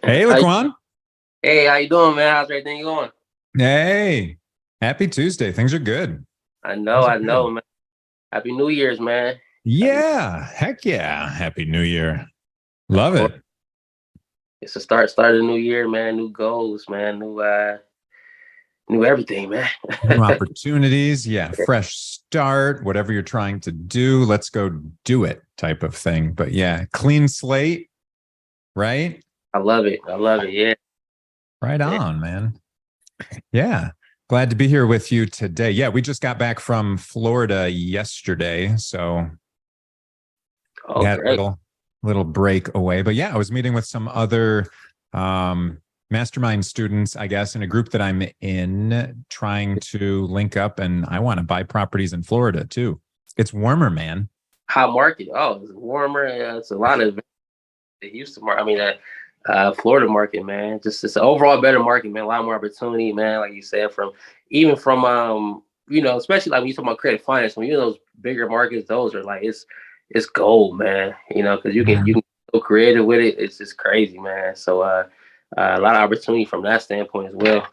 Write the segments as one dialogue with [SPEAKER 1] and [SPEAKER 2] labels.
[SPEAKER 1] Hey,
[SPEAKER 2] How you,
[SPEAKER 1] Laquan.
[SPEAKER 2] hey, how you doing, man? How's everything going?
[SPEAKER 1] Hey, happy Tuesday. Things are good. Things are
[SPEAKER 2] I know,
[SPEAKER 1] good.
[SPEAKER 2] man. Happy New Year's, man. Happy,
[SPEAKER 1] Yeah, heck yeah. Happy New Year.
[SPEAKER 2] of
[SPEAKER 1] Love
[SPEAKER 2] course.
[SPEAKER 1] it.
[SPEAKER 2] It's a start of the new year, man. New goals, man. New everything, man.
[SPEAKER 1] New opportunities. Yeah, fresh start. Whatever you're trying to do, let's go do it type of thing. But yeah, clean slate, right?
[SPEAKER 2] I love it. I love it. Yeah.
[SPEAKER 1] Right
[SPEAKER 2] Yeah.
[SPEAKER 1] on, man. Yeah. Glad to be here with you today. Yeah, we just got back from Florida yesterday. So we
[SPEAKER 2] Oh,
[SPEAKER 1] had a
[SPEAKER 2] great.
[SPEAKER 1] little break away. But yeah, I was meeting with some other um, mastermind students, I guess, in a group that I'm in, trying to link up, and I want to buy properties in Florida too. It's warmer, man.
[SPEAKER 2] Hot market. Oh, it's warmer. Yeah, it's a lot of the Houston market. Florida market, man. Just it's an overall better market, man. A lot more opportunity, man. Like you said, from especially like when you talk about credit finance, when you're in those bigger markets, those are like it's gold, man. Because you can go creative with it. It's just crazy, man. So a lot of opportunity from that standpoint as well.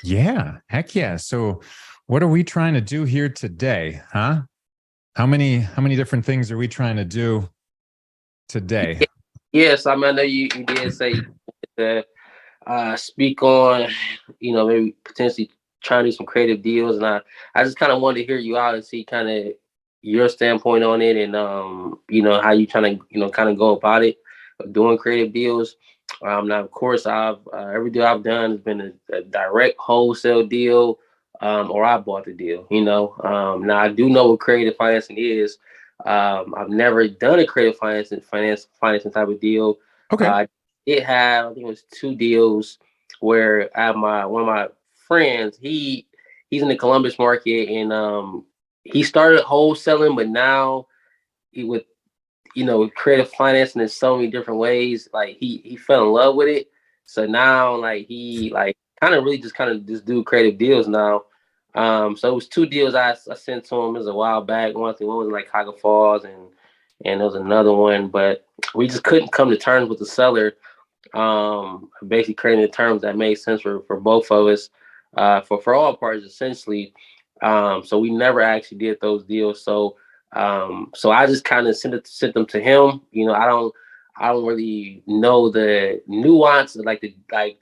[SPEAKER 1] Yeah, heck yeah. So, what are we trying to do here today, huh? How many different things are we trying to do today?
[SPEAKER 2] Yeah, yes, I know you did say that speak on, maybe potentially trying to do some creative deals. And I just kind of wanted to hear you out and see kind of your standpoint on it and, how you trying to, kind of go about it, doing creative deals. Now, of course, every deal I've done has been a direct wholesale deal, or I bought the deal, Now, I do know what creative financing is. I've never done a creative financing type of deal.
[SPEAKER 1] Okay.
[SPEAKER 2] Uh, I think it was two deals where I have one of my friends, he's in the Columbus market and he started wholesaling, but now he with with creative financing in so many different ways, like he fell in love with it. So now like he like kind of just do creative deals now. So it was two deals I sent to him. It was a while back. One was in like Cuyahoga Falls and there was another one, but we just couldn't come to terms with the seller, basically creating the terms that made sense for both of us, for all parties essentially. So we never actually did those deals. So I just kind of sent them to him. I don't really know the nuance, like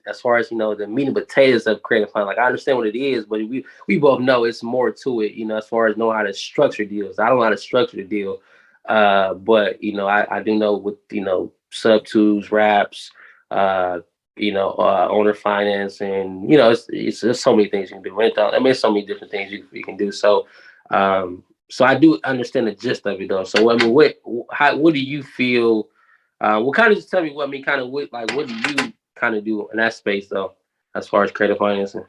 [SPEAKER 2] as far as the meat and potatoes of creative plan. Like I understand what it is, but we both know it's more to it. As far as know how to structure deals. I don't know how to structure the deal, but I do know with sub twos, wraps, uh, owner finance, and it's there's so many things you can do. Rent out. I mean, so many different things you can do. So I do understand the gist of it though. So I mean, what do you feel? Well, kind of just tell me what I mean. Kind of what do you kind of do in that space though, as far as creative financing,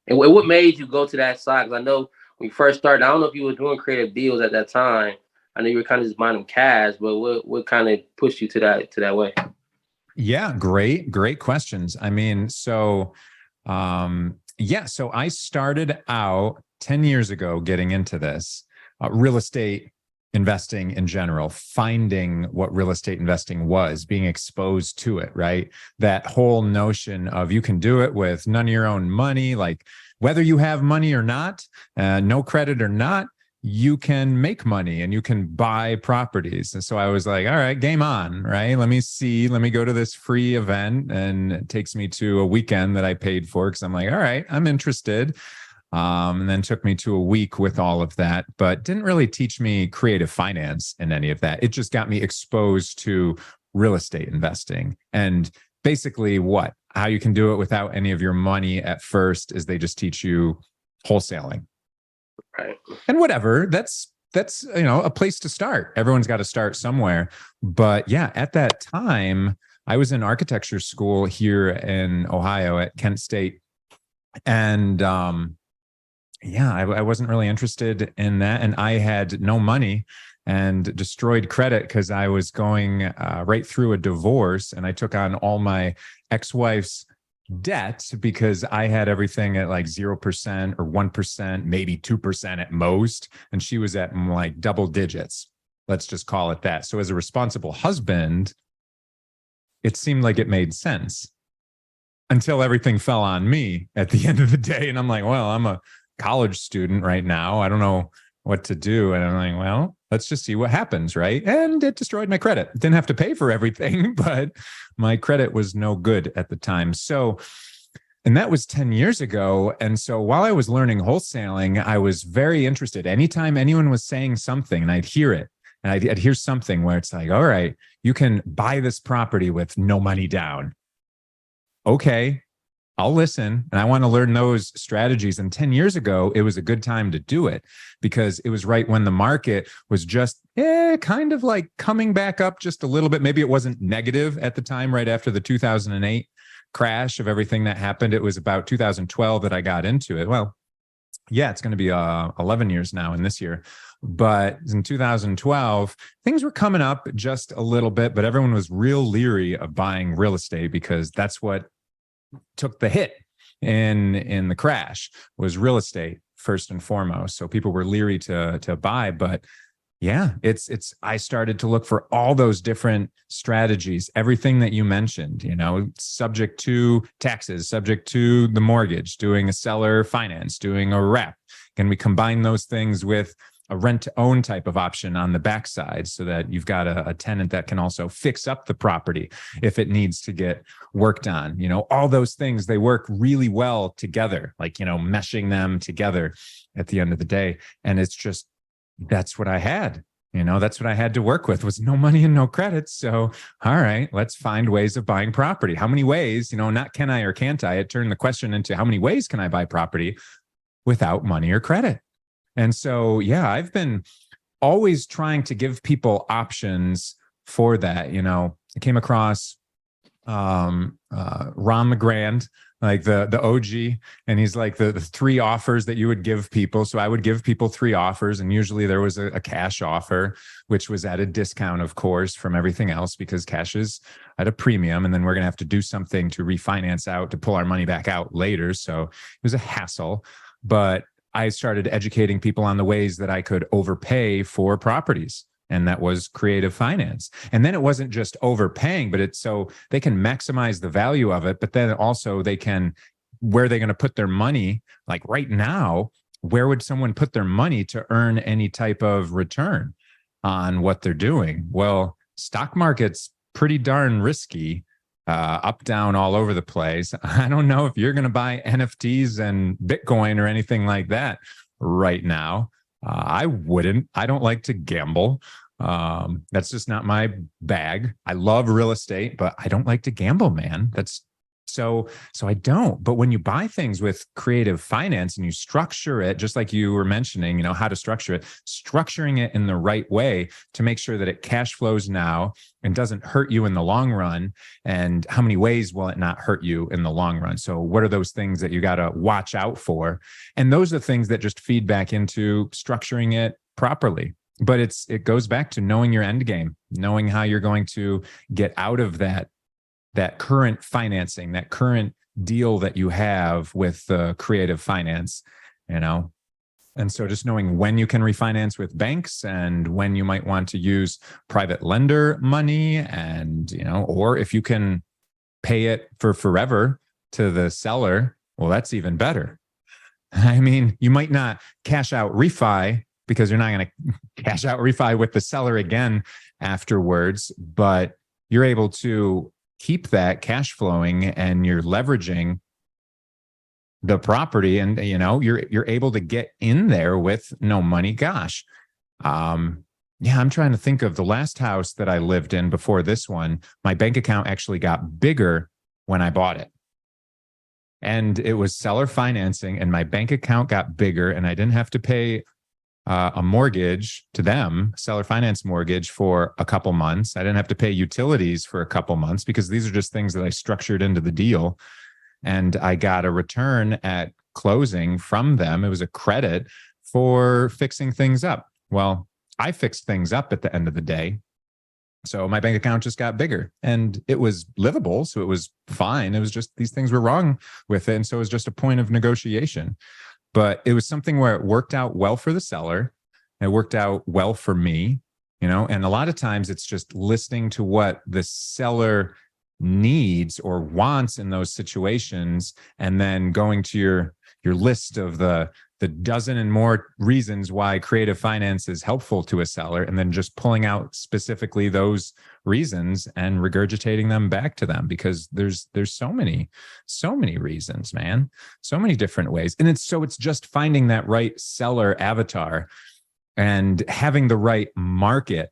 [SPEAKER 2] and what made you go to that side? Because I know when you first started, I don't know if you were doing creative deals at that time. I know you were kind of just buying them cash, but what kind of pushed you to that way?
[SPEAKER 1] Yeah, great questions. I mean, so I started out 10 years ago getting into this real estate investing in general, finding what real estate investing was, being exposed to it, right? That whole notion of you can do it with none of your own money, like whether you have money or not, no credit or not, you can make money and you can buy properties. And so I was like, all right, game on, right? Let me go to this free event. And it takes me to a weekend that I paid for because I'm like, all right, I'm interested. And then took me to a week with all of that, but didn't really teach me creative finance in any of that. It just got me exposed to real estate investing and basically how you can do it without any of your money at first is they just teach you wholesaling
[SPEAKER 2] Right.
[SPEAKER 1] and whatever. That's a place to start. Everyone's got to start somewhere. But yeah, at that time, I was in architecture school here in Ohio at Kent State, and yeah, I wasn't really interested in that, and I had no money and destroyed credit because I was going right through a divorce, and I took on all my ex-wife's debt because I had everything at like 0% or 1%, maybe 2% at most. And she was at like double digits. Let's just call it that. So as a responsible husband, it seemed like it made sense until everything fell on me at the end of the day. And I'm like, well, I'm a college student right now. I don't know what to do. And I'm like, well, let's just see what happens, right? And it destroyed my credit. Didn't have to pay for everything, but my credit was no good at the time. So, and that was 10 years ago. And so while I was learning wholesaling, I was very interested. Anytime anyone was saying something and I'd hear it, and I'd hear something where it's like, all right, you can buy this property with no money down. Okay, I'll listen, and I want to learn those strategies. And 10 years ago, it was a good time to do it because it was right when the market was just kind of like coming back up just a little bit. Maybe it wasn't negative at the time, right after the 2008 crash of everything that happened. It was about 2012 that I got into it. Well, yeah, it's going to be 11 years now in this year. But in 2012, things were coming up just a little bit, but everyone was real leery of buying real estate because that's what took the hit in the crash was real estate first and foremost. So people were leery to buy, but yeah, I started to look for all those different strategies, everything that you mentioned, subject to taxes, subject to the mortgage, doing a seller finance, doing a rep. Can we combine those things with a rent to own type of option on the backside so that you've got a tenant that can also fix up the property if it needs to get worked on? All those things, they work really well together, like, meshing them together at the end of the day. And it's just, that's what I had. That's what I had to work with was no money and no credit. So, all right, let's find ways of buying property. How many ways, not can I or can't I? It turned the question into how many ways can I buy property without money or credit? And so, yeah, I've been always trying to give people options for that. I came across Ron LeGrand, like the OG, and he's like the three offers that you would give people. So I would give people three offers, and usually there was a cash offer, which was at a discount, of course, from everything else because cash is at a premium, and then we're going to have to do something to refinance out to pull our money back out later. So it was a hassle, but I started educating people on the ways that I could overpay for properties. And that was creative finance. And then it wasn't just overpaying, but it's so they can maximize the value of it. But then also they can, where are they going to put their money? Like right now, where would someone put their money to earn any type of return on what they're doing? Well, stock market's pretty darn risky. Up, down, all over the place. I don't know if you're going to buy NFTs and Bitcoin or anything like that right now. I wouldn't. I don't like to gamble. That's just not my bag. I love real estate, but I don't like to gamble, man. So I don't. But when you buy things with creative finance and you structure it, just like you were mentioning, how to structure it, structuring it in the right way to make sure that it cash flows now and doesn't hurt you in the long run. And how many ways will it not hurt you in the long run? So what are those things that you got to watch out for? And those are things that just feed back into structuring it properly. But it goes back to knowing your end game, knowing how you're going to get out of that current financing, that current deal that you have with creative finance, And so just knowing when you can refinance with banks and when you might want to use private lender money and, or if you can pay it for forever to the seller, well, that's even better. I mean, you might not cash out refi because you're not going to cash out refi with the seller again afterwards, but you're able to keep that cash flowing and you're leveraging the property and, you're able to get in there with no money. Gosh. I'm trying to think of the last house that I lived in before this one. My bank account actually got bigger when I bought it. And it was seller financing and my bank account got bigger and I didn't have to pay a mortgage to them, seller finance mortgage for a couple months. I didn't have to pay utilities for a couple months because these are just things that I structured into the deal. And I got a return at closing from them. It was a credit for fixing things up. Well, I fixed things up at the end of the day. So my bank account just got bigger and it was livable. So it was fine. It was just these things were wrong with it. And so it was just a point of negotiation. But it was something where it worked out well for the seller. It worked out well for me, and a lot of times it's just listening to what the seller needs or wants in those situations, and then going to your list of the dozen and more reasons why creative finance is helpful to a seller, and then just pulling out specifically those reasons and regurgitating them back to them, because there's so many reasons, man, so many different ways. And it's just finding that right seller avatar and having the right market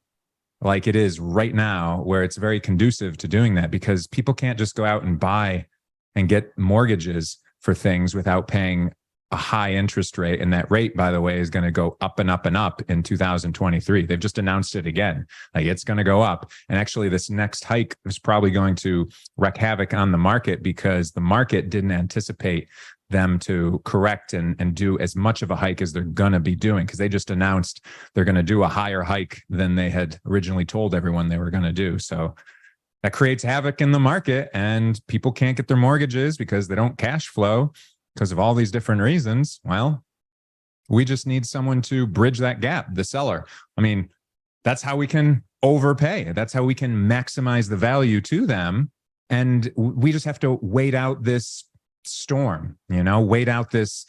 [SPEAKER 1] like it is right now, where it's very conducive to doing that, because people can't just go out and buy and get mortgages for things without paying a high interest rate. And that rate, by the way, is going to go up and up and up in 2023. They've just announced it again. Like, it's going to go up. And actually, this next hike is probably going to wreak havoc on the market, because the market didn't anticipate them to correct and do as much of a hike as they're going to be doing, because they just announced they're going to do a higher hike than they had originally told everyone they were going to do. So that creates havoc in the market, and people can't get their mortgages because they don't cash flow because of all these different reasons. Well, we just need someone to bridge that gap, the seller. I mean, that's how we can overpay. That's how we can maximize the value to them. And we just have to wait out this storm, wait out this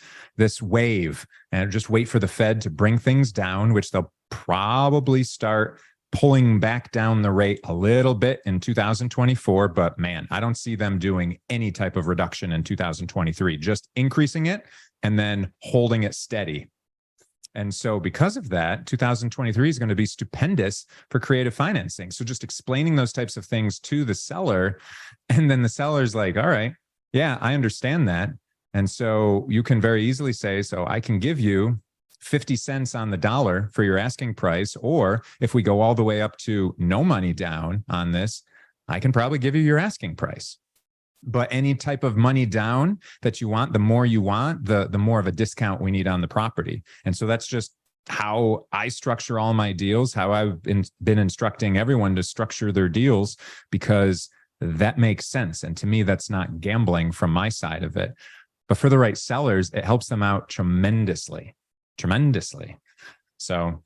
[SPEAKER 1] wave, and just wait for the Fed to bring things down, which they'll probably start pulling back down the rate a little bit in 2024. But man, I don't see them doing any type of reduction in 2023, just increasing it and then holding it steady. And so because of that, 2023 is going to be stupendous for creative financing. So just explaining those types of things to the seller, and then the seller's like, all right, yeah, I understand that. And so you can very easily say, so I can give you 50 cents on the dollar for your asking price. Or if we go all the way up to no money down on this, I can probably give you your asking price. But any type of money down that you want, the more you want, the more of a discount we need on the property. And so that's just how I structure all my deals, how I've been instructing everyone to structure their deals, because that makes sense. And to me, that's not gambling from my side of it. But for the right sellers, it helps them out tremendously. So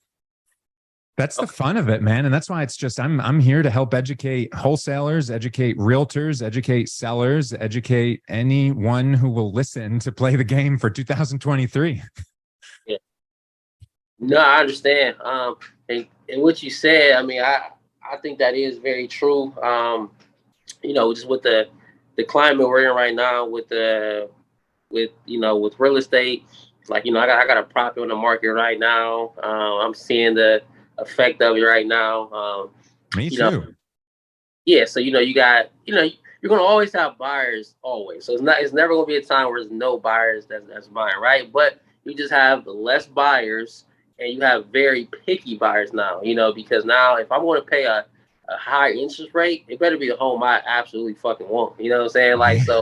[SPEAKER 1] that's the fun of it, man. And that's why it's just, I'm here to help educate wholesalers, educate realtors, educate sellers, educate anyone who will listen to play the game for 2023.
[SPEAKER 2] Yeah. No, I understand. And what you said, I mean, I think that is very true. Just with the climate we're in right now, with real estate, like, I got a property on the market right now. I'm seeing the effect of it right now.
[SPEAKER 1] Me too.
[SPEAKER 2] Yeah. So, you got, you're going to always have buyers always. So it's never going to be a time where there's no buyers that's buying, right? But you just have less buyers, and you have very picky buyers now, because now if I'm going to pay a high interest rate, it better be a home I absolutely fucking want. You know what I'm saying? Like, so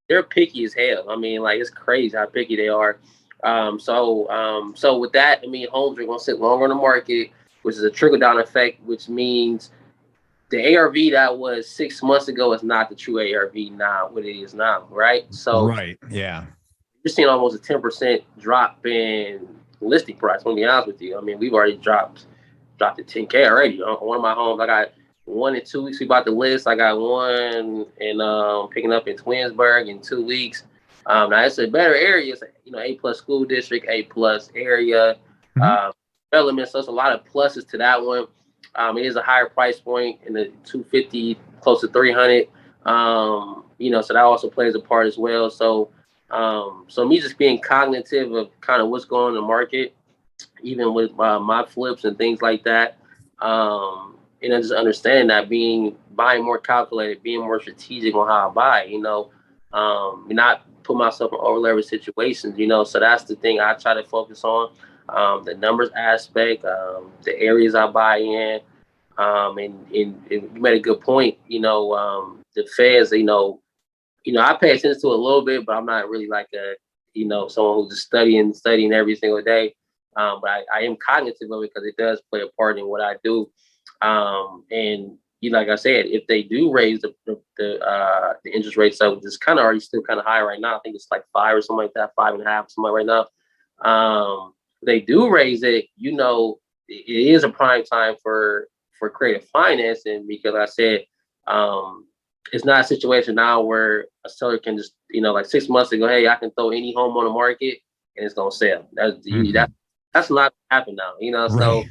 [SPEAKER 2] they're picky as hell. I mean, like, it's crazy how picky they are. So with that, I mean, homes are going to sit longer on the market, which is a trickle down effect, which means the ARV that was 6 months ago is not the true ARV now, what it is now, right? So
[SPEAKER 1] right, yeah,
[SPEAKER 2] you're seeing almost a 10% drop in listing price. I'm gonna be honest with you. I mean, we've already dropped to 10K already on one of my homes. I got one in 2 weeks. We bought the list. I got one in picking up in Twinsburg in 2 weeks. Now it's a better area. It's A+ school district, A+ area, development. So it's a lot of pluses to that one. It is a higher price point in the 250, close to 300. So that also plays a part as well. So me just being cognitive of kind of what's going on in the market, even with my flips and things like that. Just understanding that, buying more calculated, being more strategic on how I buy, not put myself in over leveraged situations, so that's the thing I try to focus on, the numbers aspect, the areas I buy in, and you made a good point, the feds, I pay attention to it a little bit, but I'm not really like someone who's just studying every single day. But I am cognitive of it because it does play a part in what I do. And like I said, if they do raise the interest rates, so it's kind of already still kind of high right now. I think it's like 5 or something like that, 5.5, something right now. If they do raise it, it is a prime time for creative financing, because I said, it's not a situation now where a seller can just, like 6 months ago, hey, I can throw any home on the market and it's gonna sell. That's not happen now,
[SPEAKER 1] Right.
[SPEAKER 2] So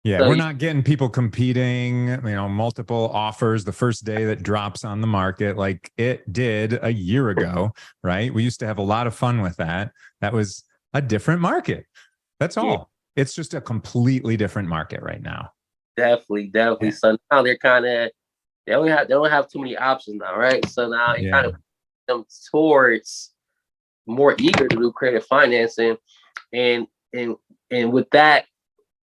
[SPEAKER 1] Yeah,
[SPEAKER 2] so
[SPEAKER 1] we're not getting people competing, multiple offers the first day that drops on the market like it did a year ago, right? We used to have a lot of fun with that. That was a different market. That's
[SPEAKER 2] yeah,
[SPEAKER 1] all. It's just a completely different market right now.
[SPEAKER 2] definitely.
[SPEAKER 1] Yeah.
[SPEAKER 2] So now they don't have too many options now, right? So now it kind
[SPEAKER 1] Yeah.
[SPEAKER 2] of them towards more eager to do creative financing, and and and with that,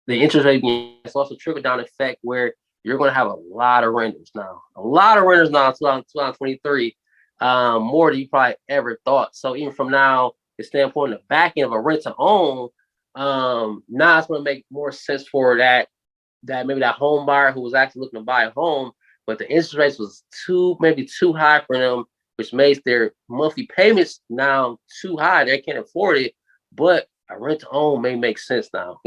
[SPEAKER 2] the interest rate it's also trickle down effect where you're going to have a lot of renters now, in 2023, more than you probably ever thought. So even from now, the standpoint of the back end of a rent to own, now it's going to make more sense for that maybe that home buyer who was actually looking to buy a home, but the interest rates was maybe too high for them, which makes their monthly payments now too high. They can't afford it. But a rent to own may make sense now,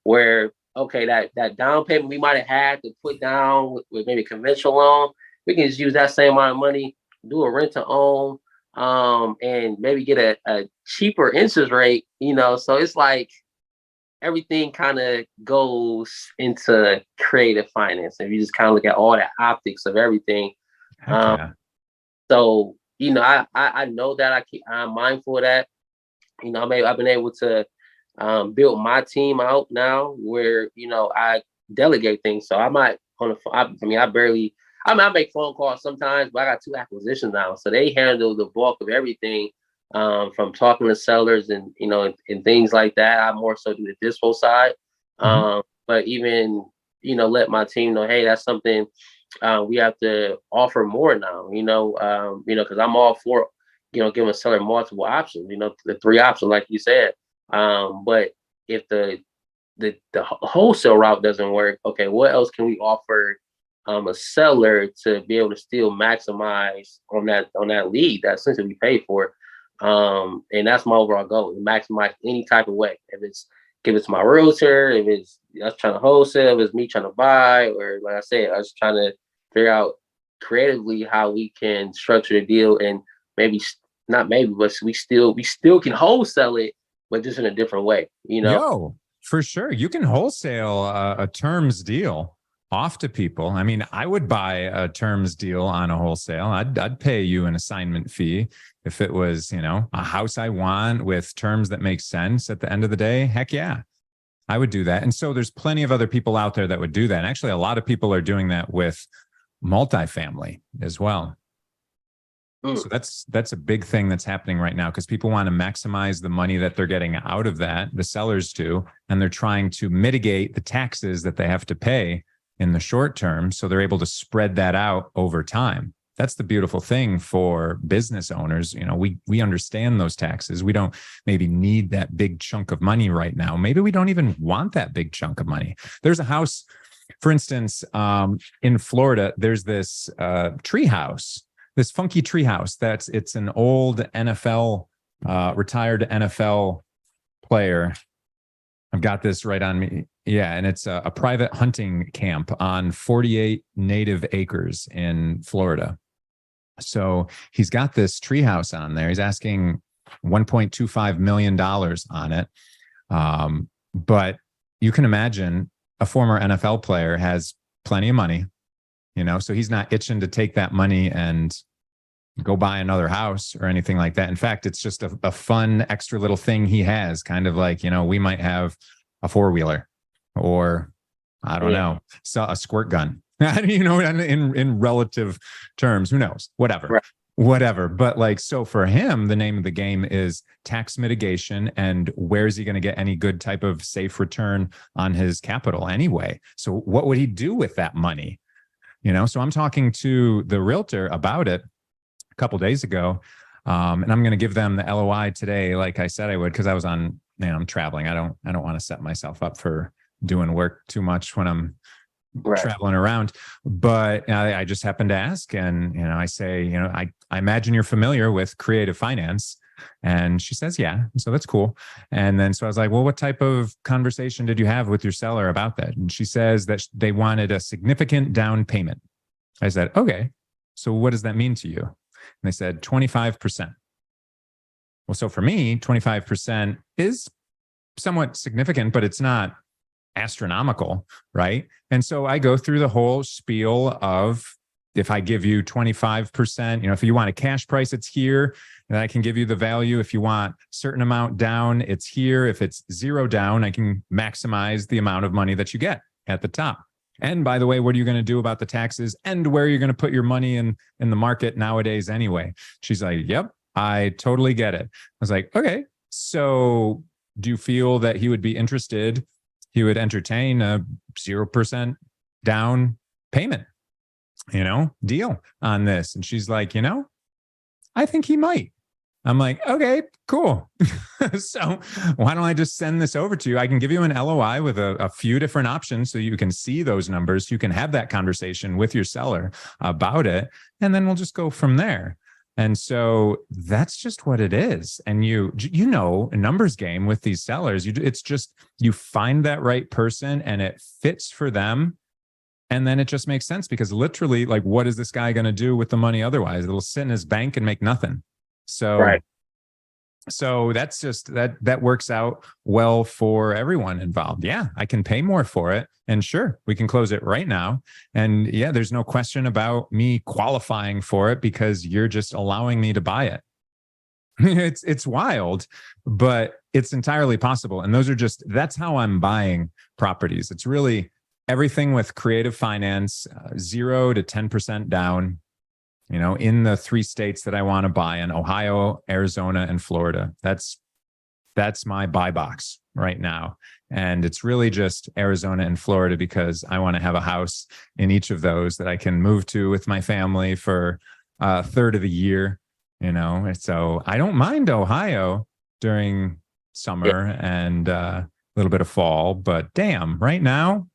[SPEAKER 2] where okay, that down payment we might have had to put down with maybe a conventional loan, we can just use that same amount of money, do a rent to own, and maybe get a cheaper interest rate, So it's like everything kind of goes into creative finance. If you just kind of look at all the optics of everything.
[SPEAKER 1] Heck
[SPEAKER 2] Um,
[SPEAKER 1] yeah.
[SPEAKER 2] so I know that I'm mindful of that. I've been able to build my team out now where I delegate things. So I might on the I barely. I make phone calls sometimes, but I got 2 acquisitions now, so they handle the bulk of everything, from talking to sellers and things like that. I more so do the dispo side,
[SPEAKER 1] Mhm.
[SPEAKER 2] but even let my team know, hey, that's something we have to offer more now. Because I'm all for giving a seller multiple options. The 3 options, like you said. But if the wholesale route doesn't work, okay, what else can we offer a seller to be able to still maximize on that lead that essentially we pay for? And that's my overall goal: to maximize any type of way. If it's my realtor, if it's us trying to wholesale, if it's me trying to buy, or like I said, us trying to figure out creatively how we can structure the deal, and maybe not maybe, but we still can wholesale it, but just in a different way.
[SPEAKER 1] Yo, for sure. You can wholesale a terms deal off to people. I mean, I would buy a terms deal on a wholesale. I'd pay you an assignment fee if it was, a house I want with terms that make sense at the end of the day. Heck yeah, I would do that. And so there's plenty of other people out there that would do that. And actually, a lot of people are doing that with multifamily as well. So that's a big thing that's happening right now because people want to maximize the money that they're getting out of that, the sellers do, and they're trying to mitigate the taxes that they have to pay in the short term. So they're able to spread that out over time. That's the beautiful thing for business owners. We understand those taxes. We don't maybe need that big chunk of money right now. Maybe we don't even want that big chunk of money. There's a house, for instance, in Florida, there's this tree house, this funky treehouse. It's an old NFL, retired NFL player. I've got this right on me. Yeah, and it's a private hunting camp on 48 native acres in Florida. So he's got this treehouse on there. He's asking $1.25 million on it. But you can imagine a former NFL player has plenty of money, so he's not itching to take that money and go buy another house or anything like that. In fact, it's just a fun extra little thing he has, kind of like, we might have a 4-wheeler or I don't know, so a squirt gun, in relative terms, who knows,
[SPEAKER 2] Right.
[SPEAKER 1] whatever. But like, so for him, the name of the game is tax mitigation. And where is he going to get any good type of safe return on his capital anyway? So what would he do with that money? So I'm talking to the realtor about it a couple days ago. And I'm going to give them the LOI today, like I said I would, because I was I'm traveling. I don't want to set myself up for doing work too much when I'm traveling around. But I just happened to ask, and I say, I imagine you're familiar with creative finance. And she says, yeah. So that's cool. And then so I was like, well, what type of conversation did you have with your seller about that? And she says that they wanted a significant down payment. I said, okay. So what does that mean to you? And they said 25%. Well, so for me, 25% is somewhat significant, but it's not astronomical, right? And so I go through the whole spiel of, if I give you 25%, if you want a cash price, it's here, and I can give you the value. If you want a certain amount down, it's here. If it's zero down, I can maximize the amount of money that you get at the top. And by the way, what are you going to do about the taxes and where you're going to put your money in the market nowadays anyway? She's like, yep, I totally get it. I was like, okay, so do you feel that he would be interested? He would entertain a 0% down payment, deal on this. And she's like, I think he might. I'm like, okay, cool. So why don't I just send this over to you? I can give you an LOI with a few different options so you can see those numbers. You can have that conversation with your seller about it, and then we'll just go from there. And so that's just what it is. And a numbers game with these sellers, it's just, you find that right person and it fits for them. And then it just makes sense, because literally, like, what is this guy going to do with the money otherwise? It'll sit in his bank and make nothing. So,
[SPEAKER 2] Right.
[SPEAKER 1] So that's just that works out well for everyone involved. Yeah, I can pay more for it. And sure, we can close it right now. And yeah, there's no question about me qualifying for it, because you're just allowing me to buy it. It's wild, but it's entirely possible. And that's how I'm buying properties. It's really everything with creative finance, 0 to 10% down, in the 3 states that I want to buy in: Ohio, Arizona, and Florida. That's my buy box right now. And it's really just Arizona and Florida, because I want to have a house in each of those that I can move to with my family for a third of the year, So I don't mind Ohio during summer and a little bit of fall, but damn, right now,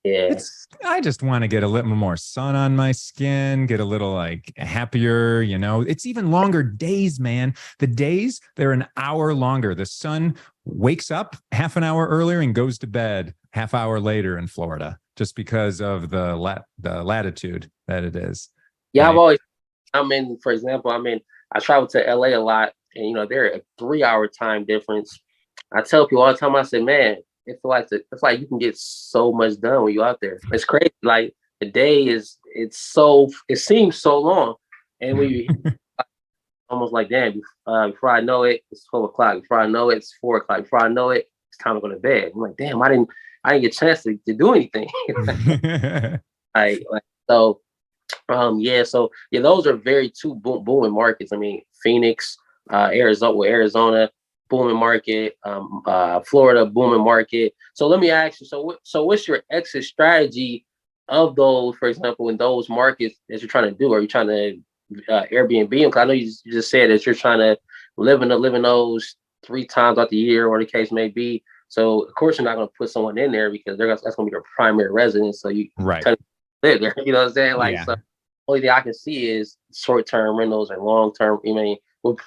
[SPEAKER 2] Yeah.
[SPEAKER 1] I just want to get a little more sun on my skin, get a little happier, It's even longer days, man. The days, they're an hour longer. The sun wakes up half an hour earlier and goes to bed half hour later in Florida, just because of the latitude that it is.
[SPEAKER 2] Yeah,
[SPEAKER 1] Right?
[SPEAKER 2] for example, I travel to LA a lot, and they're a 3-hour time difference. I tell people all the time, I say, man, it's like you can get so much done when you're out there. It's crazy. Like, the day it seems so long. And when you almost like, damn, before I know it, it's 12 o'clock. Before I know it, it's 4 o'clock. Before I know it, it's time to go to bed. I'm like, damn, I didn't get a chance to do anything. So those are very two booming markets. Phoenix, Arizona, booming market, Florida, booming market. So let me ask you, so what's your exit strategy of those, for example, in those markets that you're trying to do? Are you trying to Airbnb them? Because I know you just said that you're trying to live in those 3 times out the year, or the case may be. So of course you're not going to put someone in there, because that's going to be your primary residence. So you
[SPEAKER 1] Right.
[SPEAKER 2] live there. You know what I'm saying?
[SPEAKER 1] Yeah.
[SPEAKER 2] So only thing I can see is short-term rentals and long-term.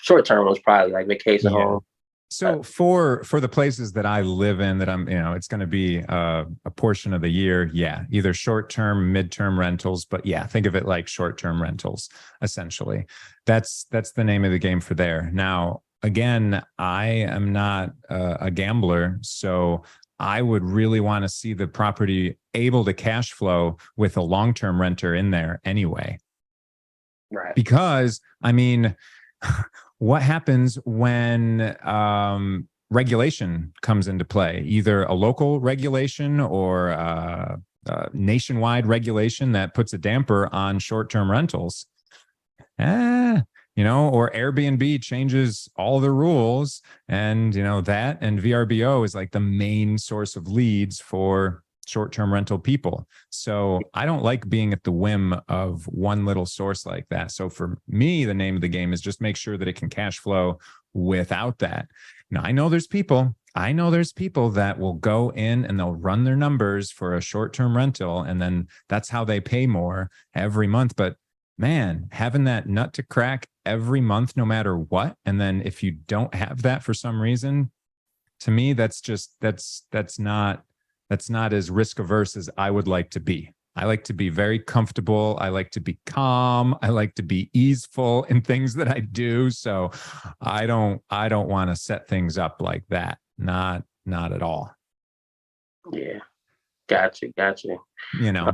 [SPEAKER 2] Short-term rentals probably like vacation home.
[SPEAKER 1] So for the places that I live in, that I'm, it's going to be a portion of the year. Yeah. Either short-term, mid-term rentals, but yeah, think of it like short-term rentals, essentially. That's the name of the game for there. Now, again, I am not a gambler, so I would really want to see the property able to cash flow with a long-term renter in there anyway.
[SPEAKER 2] Right.
[SPEAKER 1] Because, what happens when regulation comes into play, either a local regulation or nationwide regulation that puts a damper on short-term rentals? Or Airbnb changes all the rules, and that and VRBO is like the main source of leads for short-term rental people. So I don't like being at the whim of one little source like that. So for me, the name of the game is just make sure that it can cash flow without that. Now, I know there's people that will go in and they'll run their numbers for a short-term rental, and then that's how they pay more every month. But man, having that nut to crack every month, no matter what, and then if you don't have that for some reason, to me, that's not as risk averse as I would like to be I like to be very comfortable. I like to be calm. I like to be easeful in things that I do. So I don't want to set things up like that. Not at all.
[SPEAKER 2] Yeah. Gotcha. Gotcha.
[SPEAKER 1] You
[SPEAKER 2] Uh,
[SPEAKER 1] know,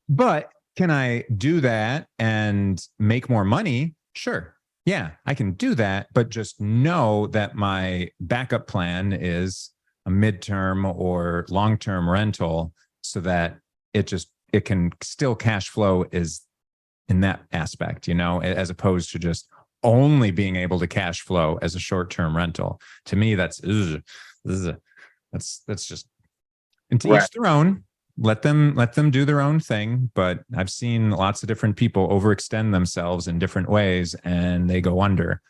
[SPEAKER 1] but can I do that and make more money? Sure. Yeah, I can do that, but just know that my backup plan is a midterm or long-term rental so that it can still cash flow is in that aspect, as opposed to just only being able to cash flow as a short-term rental. To me, that's just, and to
[SPEAKER 2] right.
[SPEAKER 1] each their own. Let them do their own thing. But I've seen lots of different people overextend themselves in different ways and they go under.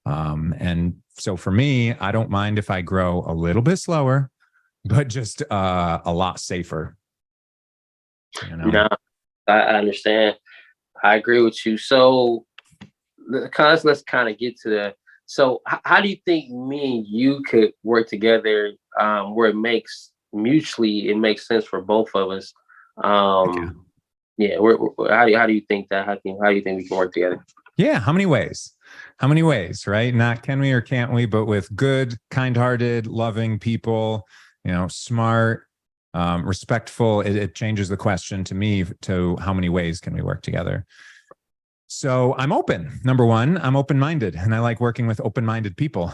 [SPEAKER 1] And so for me, I don't mind if I grow a little bit slower, but just a lot safer.
[SPEAKER 2] No, I understand. I agree with you. So let's kind of get to the. So how do you think me and you could work together, where it makes sense for both of us?
[SPEAKER 1] Okay.
[SPEAKER 2] Yeah. How do you think that? How do you think we can work together?
[SPEAKER 1] Yeah. How many ways? How many ways, right? Not can we or can't we, but with good, kind-hearted, loving people, smart, respectful. It changes the question to me to how many ways can we work together? So I'm open. Number one, I'm open-minded and I like working with open-minded people.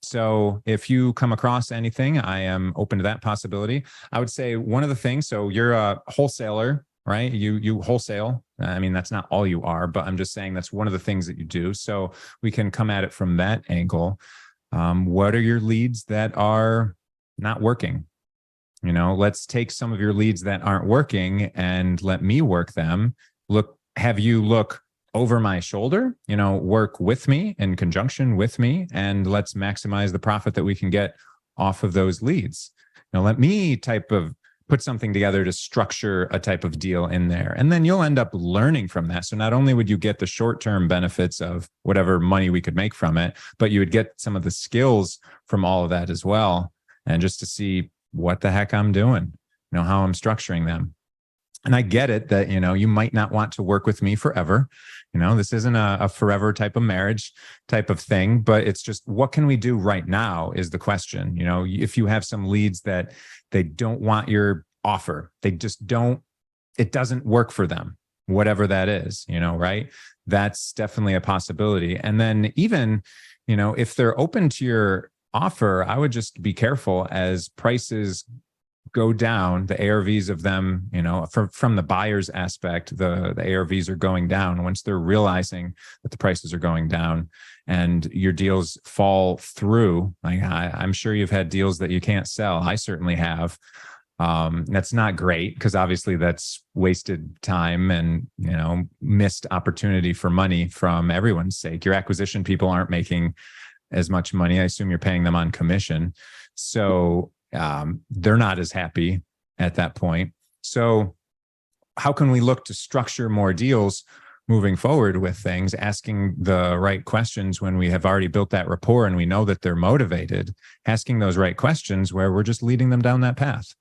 [SPEAKER 1] So if you come across anything, I am open to that possibility. I would say one of the things, so you're a wholesaler, right? You wholesale. I mean, that's not all you are, but I'm just saying that's one of the things that you do. So we can come at it from that angle. What are your leads that are not working? Let's take some of your leads that aren't working and let me work them. Have you look over my shoulder, work with me in conjunction with me, and let's maximize the profit that we can get off of those leads. Let me put something together to structure a type of deal in there. And then you'll end up learning from that. So not only would you get the short-term benefits of whatever money we could make from it, but you would get some of the skills from all of that as well. And just to see what the heck I'm doing, how I'm structuring them. And I get it that, you might not want to work with me forever. This isn't a forever type of marriage type of thing, but it's just, what can we do right now is the question. If you have some leads that they don't want your offer, it doesn't work for them, whatever that is, right? That's definitely a possibility. And then even, if they're open to your offer, I would just be careful as prices go down, the ARVs of them, from the buyer's aspect, the ARVs are going down once they're realizing that the prices are going down and your deals fall through. Like I'm sure you've had deals that you can't sell. I certainly have. That's not great because obviously that's wasted time and, missed opportunity for money from everyone's sake. Your acquisition people aren't making as much money. I assume you're paying them on commission. So they're not as happy at that point. So how can we look to structure more deals moving forward with things, asking the right questions when we have already built that rapport and we know that they're motivated, asking those right questions where we're just leading them down that path.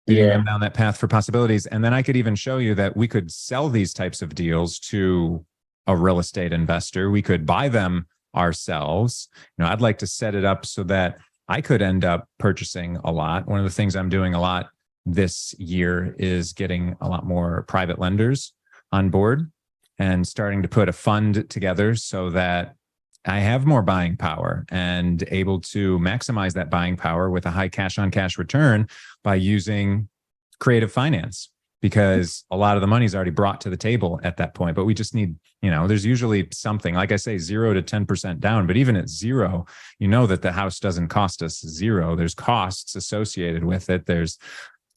[SPEAKER 1] Leading them down that path for possibilities. And then I could even show you that we could sell these types of deals to a real estate investor. We could buy them ourselves. I'd like to set it up so that I could end up purchasing a lot. One of the things I'm doing a lot this year is getting a lot more private lenders on board and starting to put a fund together so that I have more buying power and able to maximize that buying power with a high cash on cash return by using creative finance, because a lot of the money is already brought to the table at that point. But we just need, there's usually something, like I say, 0 to 10% down. But even at 0, that the house doesn't cost us 0. There's costs associated with it. There's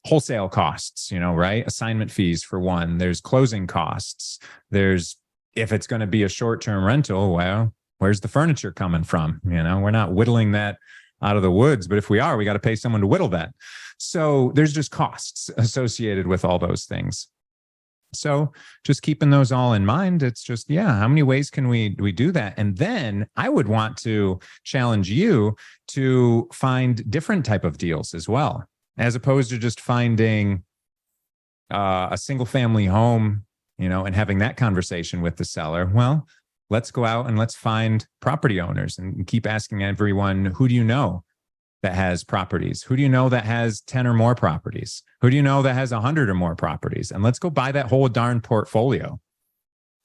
[SPEAKER 1] wholesale costs, right? Assignment fees for one. There's closing costs. If it's going to be a short-term rental, well, where's the furniture coming from? We're not whittling that out of the woods, but if we are, we got to pay someone to whittle that. So there's just costs associated with all those things. So just keeping those all in mind, it's just, how many ways can we do that? And then I would want to challenge you to find different type of deals as well, as opposed to just finding a single family home, and having that conversation with the seller. Well, let's go out and let's find property owners and keep asking everyone, who do you know that has properties? Who do you know that has 10 or more properties? Who do you know that has 100 or more properties? And let's go buy that whole darn portfolio.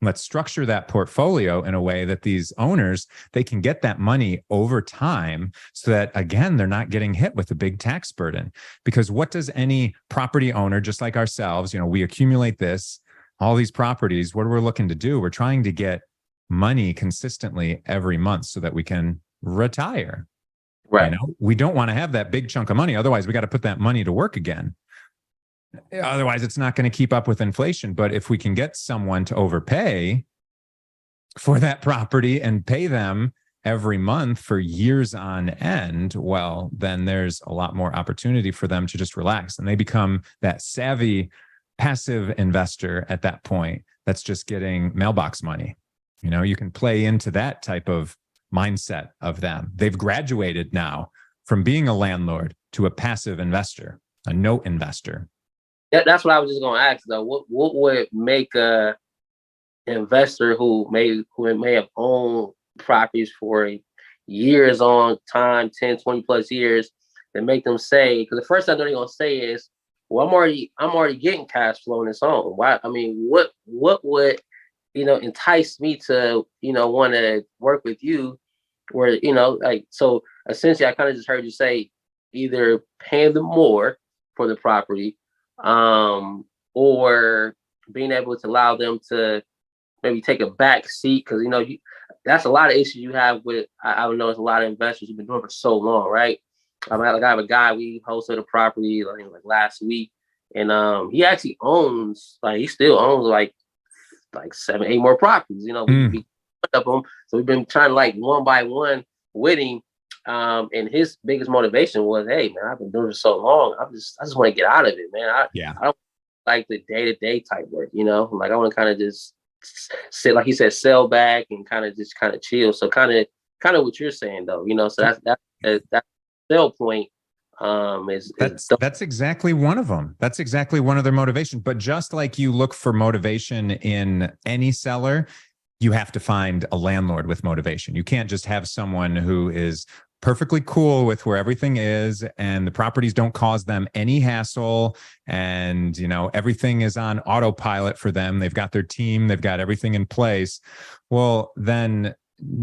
[SPEAKER 1] Let's structure that portfolio in a way that these owners, they can get that money over time so that, again, they're not getting hit with a big tax burden. Because what does any property owner, just like ourselves, we accumulate all these properties, what we're looking to do, we're trying to get money consistently every month so that we can retire.
[SPEAKER 2] Right.
[SPEAKER 1] We don't want to have that big chunk of money. Otherwise, we got to put that money to work again. Otherwise, it's not going to keep up with inflation. But if we can get someone to overpay for that property and pay them every month for years on end, well, then there's a lot more opportunity for them to just relax. And they become that savvy, passive investor at that point that's just getting mailbox money. You can play into that type of mindset of them. They've graduated now from being a landlord to a passive investor, a note investor.
[SPEAKER 2] That's what I was just going to ask though. What would make a investor who may have owned properties for years on time, 10, 20 plus years, that make them say, because the first thing they're going to say is, well, I'm already getting cash flow in this home. Why? I mean, what would, entice me to, want to work with you where, so essentially I kind of just heard you say either paying them more for the property, or being able to allow them to maybe take a back seat, because that's a lot of issues you have with. I would know it's a lot of investors who've been doing it for so long, right? I have a guy, we hosted a property like last week, and he actually owns, he still owns like 7, 8 more properties. We up them, so we've been trying to one by one with him. And his biggest motivation was, hey man, I've been doing it so long. I just want to get out of it, man. I don't like the day-to-day type work, I want to kind of just sit, like he said, sell back and kind of chill. So kind of what you're saying though, so that sell point
[SPEAKER 1] that's exactly one of them. That's exactly one of their motivations. But just like you look for motivation in any seller, you have to find a landlord with motivation. You can't just have someone who is perfectly cool with where everything is and the properties don't cause them any hassle, and everything is on autopilot for them. They've got their team, they've got everything in place. Well, then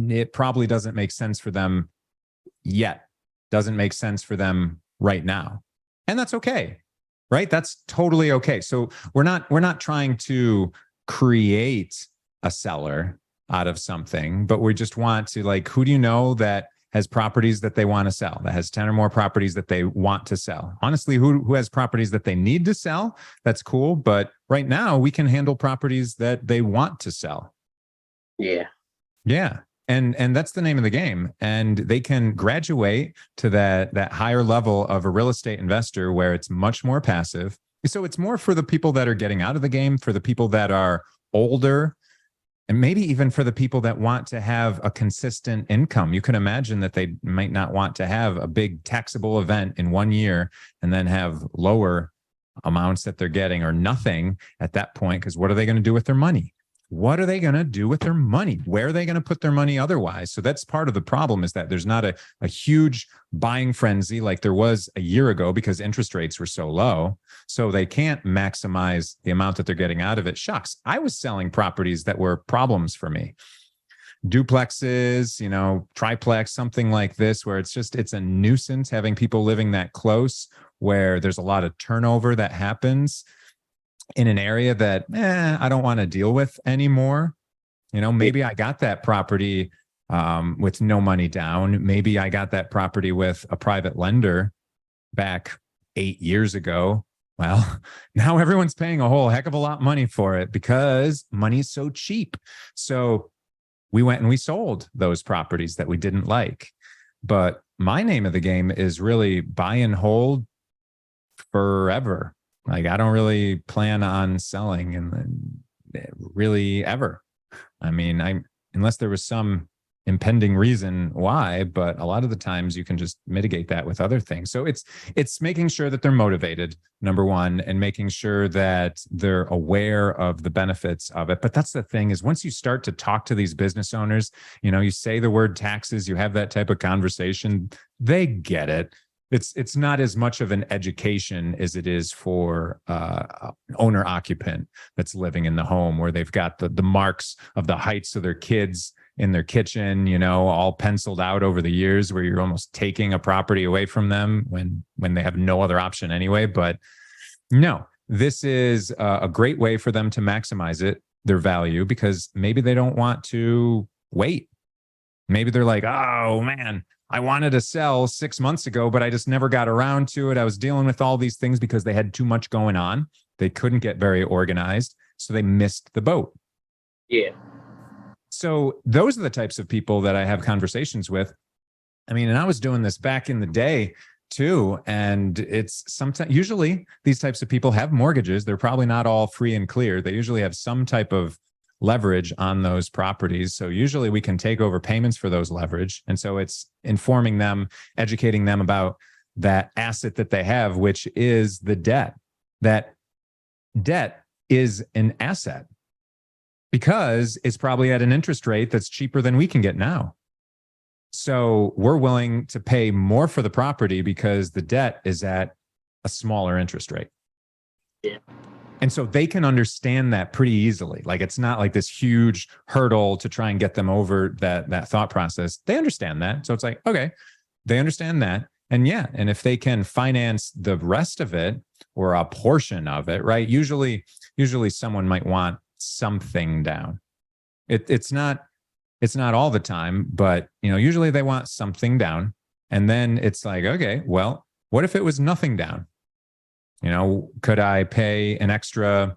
[SPEAKER 1] it probably doesn't make sense for them yet. Doesn't make sense for them right now. And that's okay. Right? That's totally okay. So we're not trying to create a seller out of something, but we just want to, who do you know that has properties that they want to sell, that has 10 or more properties that they want to sell? Honestly, who has properties that they need to sell? That's cool. But right now we can handle properties that they want to sell.
[SPEAKER 2] Yeah.
[SPEAKER 1] Yeah. And that's the name of the game. And they can graduate to that higher level of a real estate investor where it's much more passive. So it's more for the people that are getting out of the game, for the people that are older, and maybe even for the people that want to have a consistent income. You can imagine that they might not want to have a big taxable event in 1 year and then have lower amounts that they're getting or nothing at that point. Because what are they going to do with their money? What are they going to do with their money? Where are they going to put their money otherwise? So that's part of the problem, is that there's not a huge buying frenzy like there was a year ago because interest rates were so low. So they can't maximize the amount that they're getting out of it. Shucks, I was selling properties that were problems for me. Duplexes, triplex, something like this, where it's a nuisance having people living that close, where there's a lot of turnover that happens in an area that I don't want to deal with anymore. Maybe I got that property with no money down. Maybe I got that property with a private lender back 8 years ago. Well, now everyone's paying a whole heck of a lot of money for it because money is so cheap. So we went and we sold those properties that we didn't like. But my name of the game is really buy and hold forever. I don't really plan on selling and really ever. I mean, unless there was some impending reason why, but a lot of the times you can just mitigate that with other things. So it's making sure that they're motivated, number one, and making sure that they're aware of the benefits of it. But that's the thing, is once you start to talk to these business owners, you say the word taxes, you have that type of conversation, they get it. It's not as much of an education as it is for owner occupant that's living in the home, where they've got the marks of the heights of their kids in their kitchen, all penciled out over the years, where you're almost taking a property away from them when they have no other option anyway. But no, this is a great way for them to maximize their value, because maybe they don't want to wait. Maybe they're like, oh man, I wanted to sell 6 months ago, but I just never got around to it. I was dealing with all these things because they had too much going on. They couldn't get very organized, so they missed the boat.
[SPEAKER 2] Yeah.
[SPEAKER 1] So those are the types of people that I have conversations with. And I was doing this back in the day too. And it's usually these types of people have mortgages. They're probably not all free and clear. They usually have some type of leverage on those properties. So usually we can take over payments for those leverage. And so it's informing them, educating them about that asset that they have, which is the debt. That debt is an asset, because it's probably at an interest rate that's cheaper than we can get now. So we're willing to pay more for the property because the debt is at a smaller interest rate.
[SPEAKER 2] Yeah.
[SPEAKER 1] And so they can understand that pretty easily. Like, it's not like this huge hurdle to try and get them over that thought process. They understand that. So it's like, okay, they understand that. And yeah, and if they can finance the rest of it or a portion of it, right? Usually someone might want something down. It's not all the time, but usually they want something down. And then it's like, okay, well, what if it was nothing down? Could I pay an extra,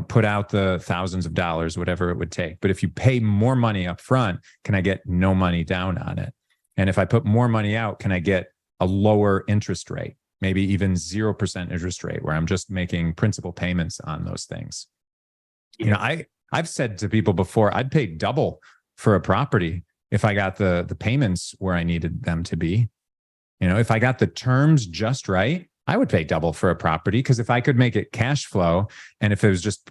[SPEAKER 1] put out the thousands of dollars, whatever it would take. But if you pay more money up front, can I get no money down on it? And if I put more money out, can I get a lower interest rate? Maybe even 0% interest rate, where I'm just making principal payments on those things. I've said to people before, I'd pay double for a property if I got the payments where I needed them to be. If I got the terms just right, I would pay double for a property, because if I could make it cash flow, and if it was just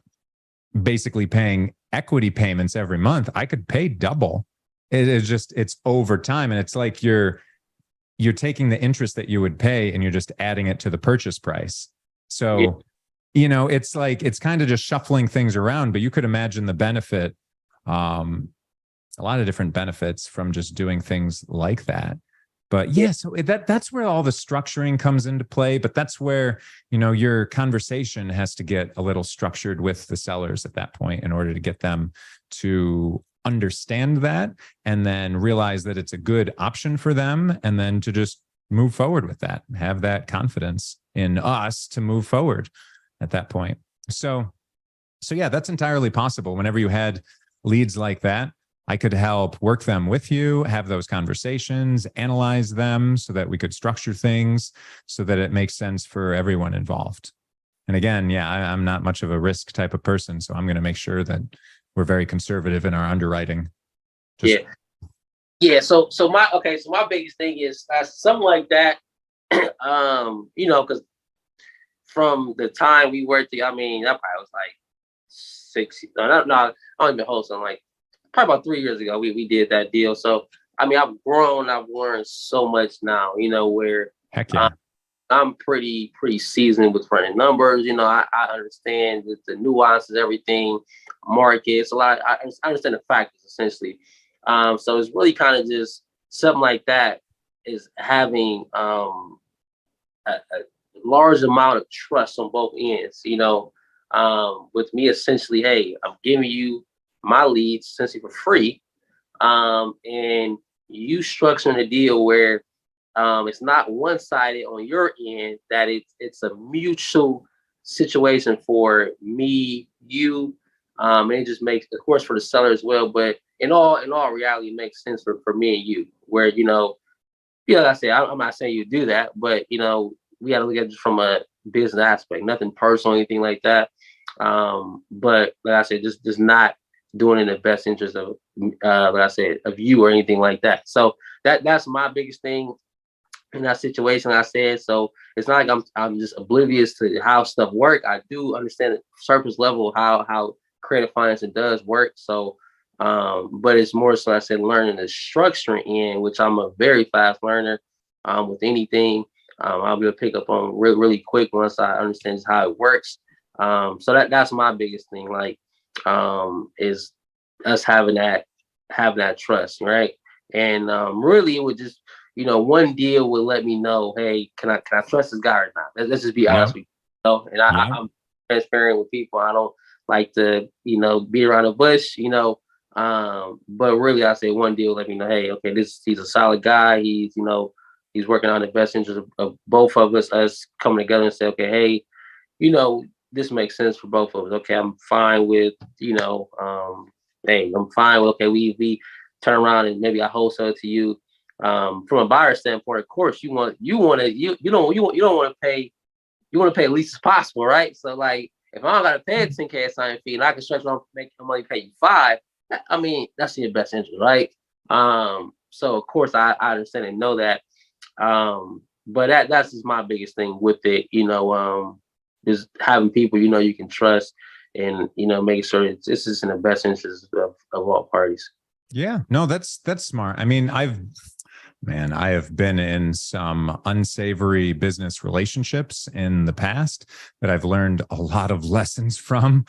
[SPEAKER 1] basically paying equity payments every month, I could pay double. It's over time. And it's like you're taking the interest that you would pay and you're just adding it to the purchase price. So, it's like, it's kind of just shuffling things around, but you could imagine the benefit, a lot of different benefits from just doing things like that. But yeah, so that's where all the structuring comes into play. But that's where, your conversation has to get a little structured with the sellers at that point, in order to get them to understand that, and then realize that it's a good option for them, and then to just move forward with that, have that confidence in us to move forward at that point. So yeah, that's entirely possible. Whenever you had leads like that, I could help work them with you, have those conversations, analyze them so that we could structure things so that it makes sense for everyone involved. And again, yeah, I'm not much of a risk type of person, so I'm going to make sure that we're very conservative in our underwriting.
[SPEAKER 2] Yeah. So my biggest thing is something like that. Because from the time we worked together, that probably was like 6. No, I don't even hold something, like probably about 3 years ago, we did that deal. So, I've grown, I've learned so much now, where
[SPEAKER 1] heck yeah.
[SPEAKER 2] I'm pretty seasoned with running numbers. I understand the nuances, everything, markets, a lot. I understand the factors essentially. So it's really kind of just something like that, is having a large amount of trust on both ends. With me, essentially, hey, I'm giving you my leads essentially for free, and you structuring a deal where it's not one-sided on your end, that it's a mutual situation for me, you, and it just makes, of course, for the seller as well, but in all reality, it makes sense for me and you, where like I said, I'm not saying you do that, but we got to look at it from a business aspect, nothing personal, anything like that. But like I said, just not doing it in the best interest of like I said, of you or anything like that. So that's my biggest thing in that situation. I said, so it's not like I'm just oblivious to how stuff work. I do understand the surface level how credit financing does work. So, but it's more so I said learning the structuring in, which I'm a very fast learner. With anything, I'll be able to pick up on really quick once I understand just how it works. So that's my biggest thing. Like, is us having that trust, right? And really, it would just, one deal would let me know, hey, can I trust this guy or not? Let's just be
[SPEAKER 1] Yeah.
[SPEAKER 2] honest with you. And
[SPEAKER 1] Yeah.
[SPEAKER 2] I'm transparent with people. I don't like to, be around the bush, but really, I say one deal let me know, hey, okay, he's a solid guy. He's working on the best interest of both of us coming together and say, okay, hey, this makes sense for both of us. Okay, I'm fine with, hey, I'm fine with, okay, we turn around and maybe I wholesale to you. From a buyer standpoint, of course, you don't want to pay, you want to pay the least as possible, right? So like, if I don't got to pay a 10K sign fee and I can stretch on make the money pay you 5, I mean, that's in your best interest, right? So of course I understand and know that. But that's just my biggest thing with it, just having people you can trust, and making sure it's just in the best interest of all parties.
[SPEAKER 1] Yeah. No, that's smart. I mean, I have been in some unsavory business relationships in the past that I've learned a lot of lessons from,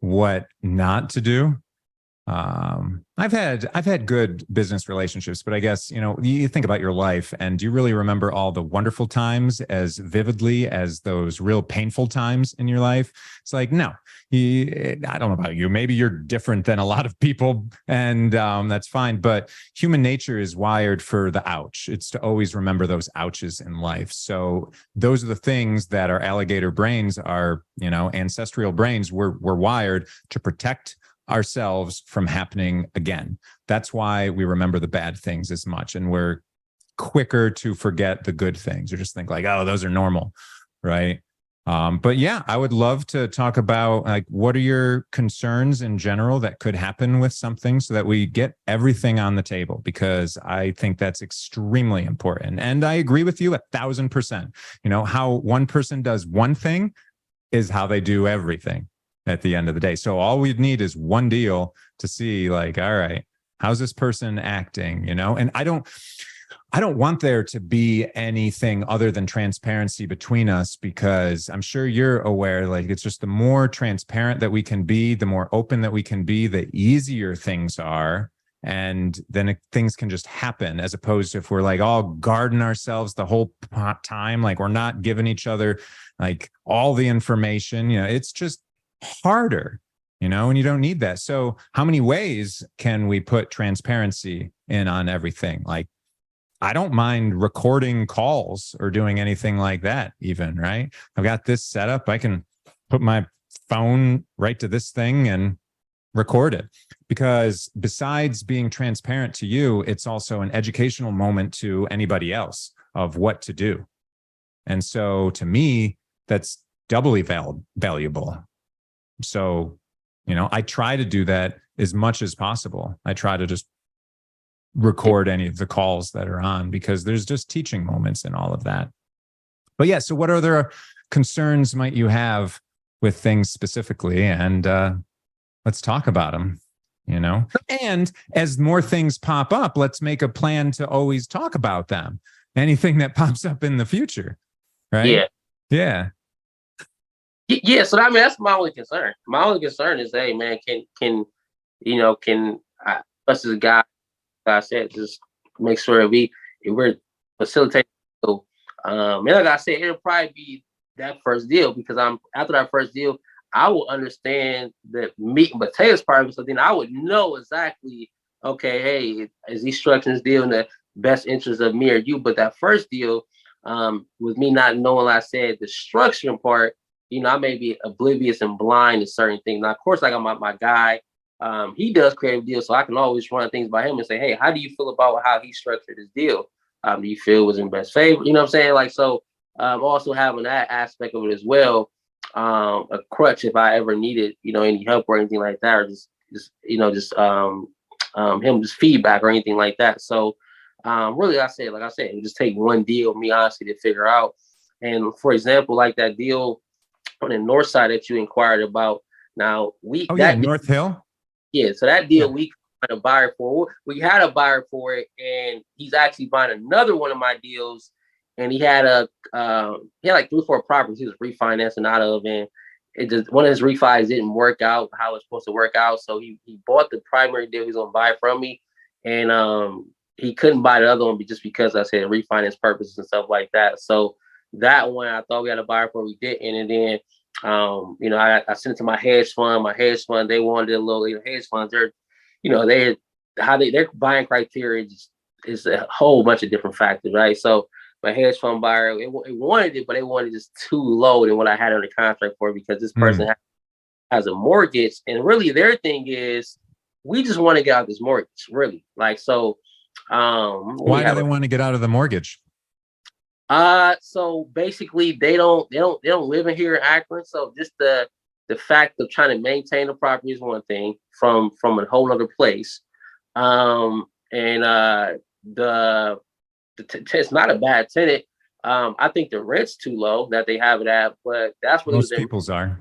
[SPEAKER 1] what not to do. I've had good business relationships, but I guess, you think about your life, and do you really remember all the wonderful times as vividly as those real painful times in your life? It's like, no, I don't know about you. Maybe you're different than a lot of people, and that's fine. But human nature is wired for the ouch. It's to always remember those ouches in life. So those are the things that our alligator brains, our, ancestral brains, we're wired to protect ourselves from happening again. That's why we remember the bad things as much, and we're quicker to forget the good things, or just think like, oh, those are normal, right? But yeah, I would love to talk about, like, what are your concerns in general that could happen with something, so that we get everything on the table, because I think that's extremely important. And I agree with you 1,000%. How one person does one thing is how they do everything at the end of the day. So all we'd need is one deal to see, like, all right, how's this person acting, And I don't want there to be anything other than transparency between us, because I'm sure you're aware, like, it's just the more transparent that we can be, the more open that we can be, the easier things are. And then things can just happen, as opposed to if we're like all guarding ourselves the whole time, like we're not giving each other like all the information, it's just harder, and you don't need that. So how many ways can we put transparency in on everything? Like, I don't mind recording calls or doing anything like that even, right? I've got this set up. I can put my phone right to this thing and record it, because besides being transparent to you, it's also an educational moment to anybody else of what to do. And so to me, that's doubly valuable. So, I try to do that as much as possible. I try to just record any of the calls that are on, because there's just teaching moments in all of that. But yeah, so what other concerns might you have with things specifically? And let's talk about them, And as more things pop up, let's make a plan to always talk about them. Anything that pops up in the future, right?
[SPEAKER 2] Yeah.
[SPEAKER 1] Yeah.
[SPEAKER 2] Yeah, so I mean that's my only concern. My only concern is, hey man, can us as a guy, like I said, just make sure if we're facilitating. So, and like I said, it'll probably be that first deal, because after that first deal, I will understand the meat and potatoes part of it. So then I would know exactly, okay, hey, is he structuring this deal in the best interest of me or you? But that first deal, with me not knowing, like I said, the structuring part, I may be oblivious and blind to certain things. Now, of course, I got my guy. He does creative deals, so I can always run things by him and say, hey, how do you feel about how he structured his deal? Do you feel it was in best favor? You know what I'm saying? Like, so also having that aspect of it as well, a crutch if I ever needed, any help or anything like that, or just him just feedback or anything like that. So really, like I said, it just take one deal, me honestly, to figure out. And for example, like that deal on the north side that you inquired about. Now
[SPEAKER 1] North Hill.
[SPEAKER 2] Yeah, so that deal we found a buyer for. We had a buyer for it, and he's actually buying another one of my deals. And he had like 3-4 properties he was refinancing out of, and it just one of his refis didn't work out how it's supposed to work out. So he bought the primary deal he's gonna buy from me, and he couldn't buy the other one just because I said refinance purposes and stuff like that. So that one I thought we had a buyer for, we didn't, and then I sent it to my hedge fund. My hedge fund, they wanted a little. Hedge funds, their buying criteria is a whole bunch of different factors, right? So my hedge fund buyer, it wanted it, but they wanted just too low than what I had on the contract for, because this person has a mortgage, and really their thing is we just want to get out of this mortgage, really. Like, so
[SPEAKER 1] why do they want to get out of the mortgage?
[SPEAKER 2] So basically they don't live in here in Akron. So just the fact of trying to maintain the property is one thing from a whole other place. It's not a bad tenant. I think the rent's too low that they have it at, but that's what
[SPEAKER 1] most people's are.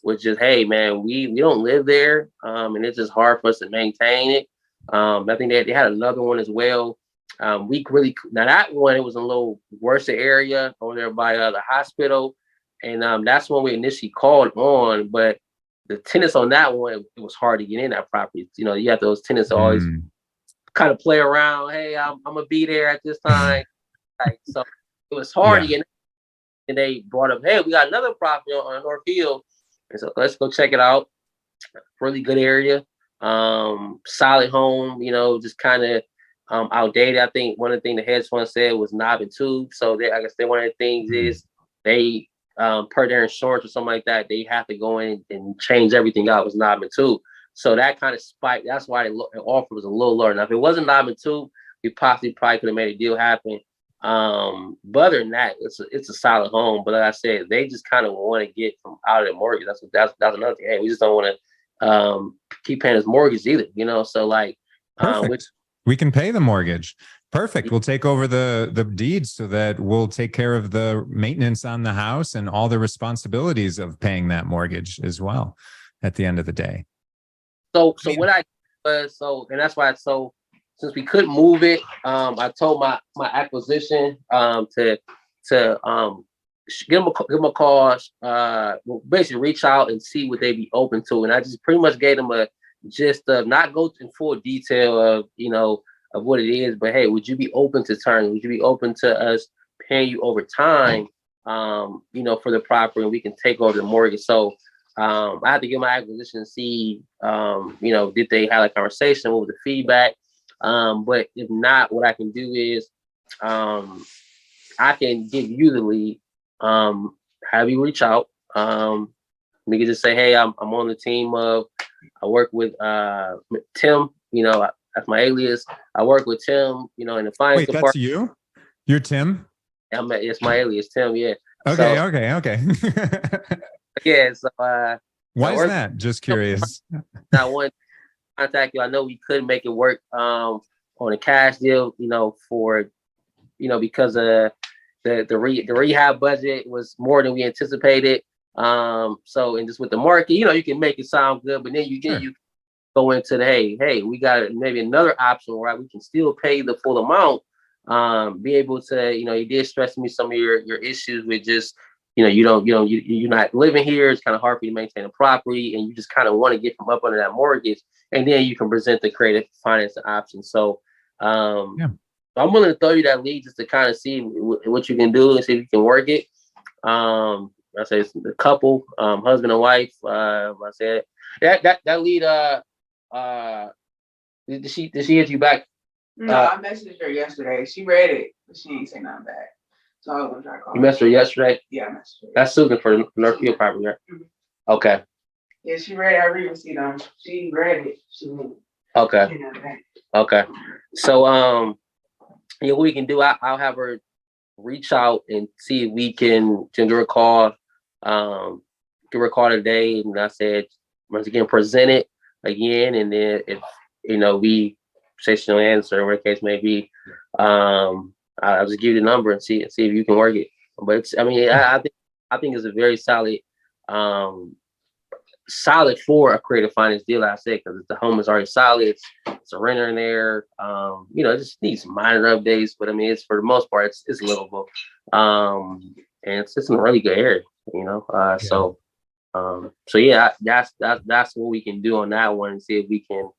[SPEAKER 2] Which is, hey man, we don't live there, and it's just hard for us to maintain it. I think they had another one as well. Now that one, it was in a little worse area over there by the hospital, and that's when we initially called on. But the tenants on that one, it was hard to get in that property. You have those tenants always kind of play around. Hey, I'm gonna be there at this time. So it was hard to get in. And they brought up, hey, we got another property on North Hill, and so let's go check it out. Really good area, solid home. Just kind of outdated. I think one of the things the hedge fund said was knob and tube. So I guess one of the things is they per their insurance or something like that, they have to go in and change everything out. It was knob and tube. So that kind of spiked. That's why the offer was a little lower. Now, if it wasn't knob and tube, we probably could have made a deal happen. But other than that, it's a solid home. But like I said, they just kind of want to get from out of the mortgage. That's another thing. Hey, we just don't want to keep paying his mortgage either. So like,
[SPEAKER 1] we can pay the mortgage. Perfect. We'll take over the deeds so that we'll take care of the maintenance on the house and all the responsibilities of paying that mortgage as well at the end of the day.
[SPEAKER 2] So what I was, and that's why since we couldn't move it, I told my acquisition to give them a call, basically reach out and see what they'd be open to. And I just pretty much gave them a gist of, not go in full detail of, of what it is, but hey, would you be open to terms? Would you be open to us paying you over time, for the property, and we can take over the mortgage? So I had to get my acquisition and see, did they have a conversation? What was the feedback? But if not, what I can do is I can give you the lead, have you reach out. We can just say, hey, I'm on the team of, I work with Tim, that's my alias. I work with Tim, in the finance department.
[SPEAKER 1] That's you? You're Tim?
[SPEAKER 2] It's my alias, Tim, yeah.
[SPEAKER 1] Okay.
[SPEAKER 2] Yeah, so
[SPEAKER 1] why is that? Just curious.
[SPEAKER 2] I want to contact you. I know we couldn't make it work on a cash deal, for because of the rehab budget was more than we anticipated. So, and just with the market, you can make it sound good, but then you go into the hey, we got maybe another option, right? We can still pay the full amount. Be able to, you did stress me some of your issues with just, you're not living here. It's kind of hard for you to maintain a property, and you just kind of want to get from up under that mortgage, and then you can present the creative financing option. So, I'm willing to throw you that lead just to kind of see what you can do and see if you can work it. I say it's the couple, husband and wife. I said that lead. Did she hit you back?
[SPEAKER 3] No, I messaged her yesterday. She read it, but she ain't say nothing back. So I was gonna try to call.
[SPEAKER 2] You messaged her yesterday?
[SPEAKER 3] Yeah, I messaged her.
[SPEAKER 2] That's Susan for the North Field property, right? Mm-hmm. Okay.
[SPEAKER 3] Yeah, she read it. I read it. She read it. She read it.
[SPEAKER 2] Okay. Okay. So what we can do, I'll have her reach out and see if we can give her a call. Give her a call today, and I said once again present it. again, and then if we say she don't answer, whatever the case may be, I'll just give you the number and see if you can work it. But it's, I think it's a very solid solid for a creative finance deal, I say, because the home is already solid. It's a renter in there. It just needs minor updates, but I mean, it's for the most part, it's livable. And it's in a really good area, So yeah, that's what we can do on that one, and see if we can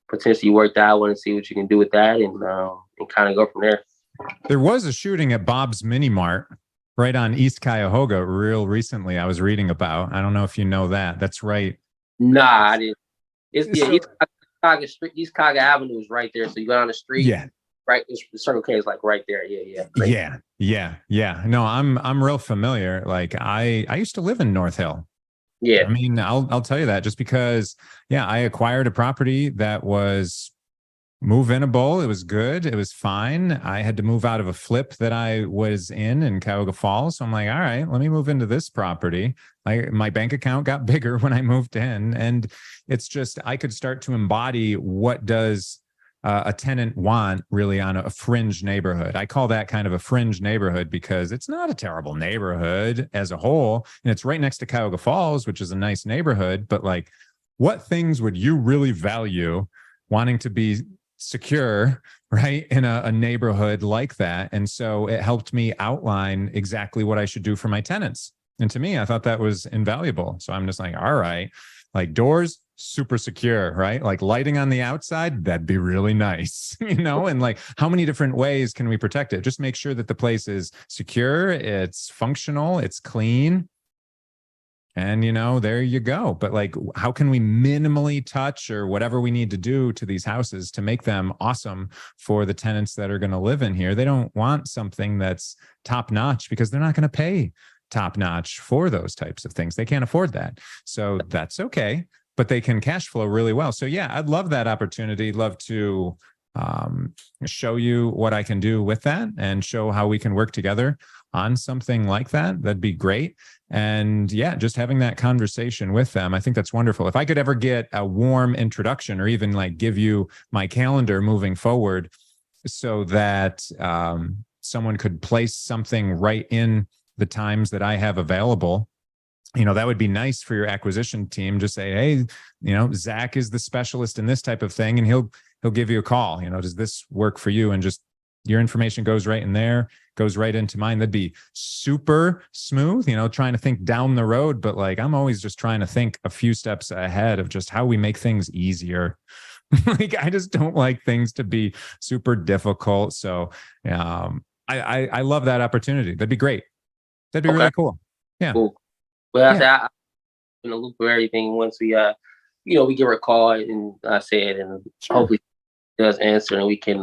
[SPEAKER 2] potentially work that one and see what you can do with that, and kind of go from there.
[SPEAKER 1] There was a shooting at Bob's Mini Mart right on East Cuyahoga real recently. I was reading about. I don't know if you know that. That's right.
[SPEAKER 2] Nah, I didn't. East Cuyahoga Avenue is right there. So you go down the street.
[SPEAKER 1] Yeah.
[SPEAKER 2] Right. Circle K is like right there. Yeah.
[SPEAKER 1] Yeah. No, I'm real familiar. Like I used to live in North Hill.
[SPEAKER 2] Yeah.
[SPEAKER 1] I mean, I'll tell you that just because, I acquired a property that was move-inable. It was good. It was fine. I had to move out of a flip that I was in Cuyahoga Falls. So I'm like, all right, let me move into this property. My bank account got bigger when I moved in. And it's just, I could start to embody what does a tenant want really on a fringe neighborhood. I call that kind of a fringe neighborhood because it's not a terrible neighborhood as a whole. And it's right next to Cuyahoga Falls, which is a nice neighborhood. But like, what things would you really value wanting to be secure, right, in a neighborhood like that? And so it helped me outline exactly what I should do for my tenants. And to me, I thought that was invaluable. So I'm just like, all right, like doors, super secure, right? Like lighting on the outside, that'd be really nice, and like how many different ways can we protect it? Just make sure that the place is secure, it's functional, it's clean. And, there you go. But like, how can we minimally touch or whatever we need to do to these houses to make them awesome for the tenants that are going to live in here? They don't want something that's top notch because they're not going to pay top notch for those types of things. They can't afford that. So that's okay, but they can cash flow really well. So yeah, I'd love that opportunity. Love to show you what I can do with that and show how we can work together on something like that. That'd be great. And yeah, just having that conversation with them, I think that's wonderful. If I could ever get a warm introduction or even like give you my calendar moving forward so that someone could place something right in the times that I have available, that would be nice for your acquisition team. Just say, hey, Zach is the specialist in this type of thing, and he'll give you a call. Does this work for you? And just your information goes right in there, goes right into mine. That'd be super smooth, trying to think down the road. But like, I'm always just trying to think a few steps ahead of just how we make things easier. Like, I just don't like things to be super difficult. So I love that opportunity. That'd be great. That'd be really cool. Yeah.
[SPEAKER 2] Cool. Well, I'm in the loop of everything once we we give her a call and say it, and hopefully does answer, and we can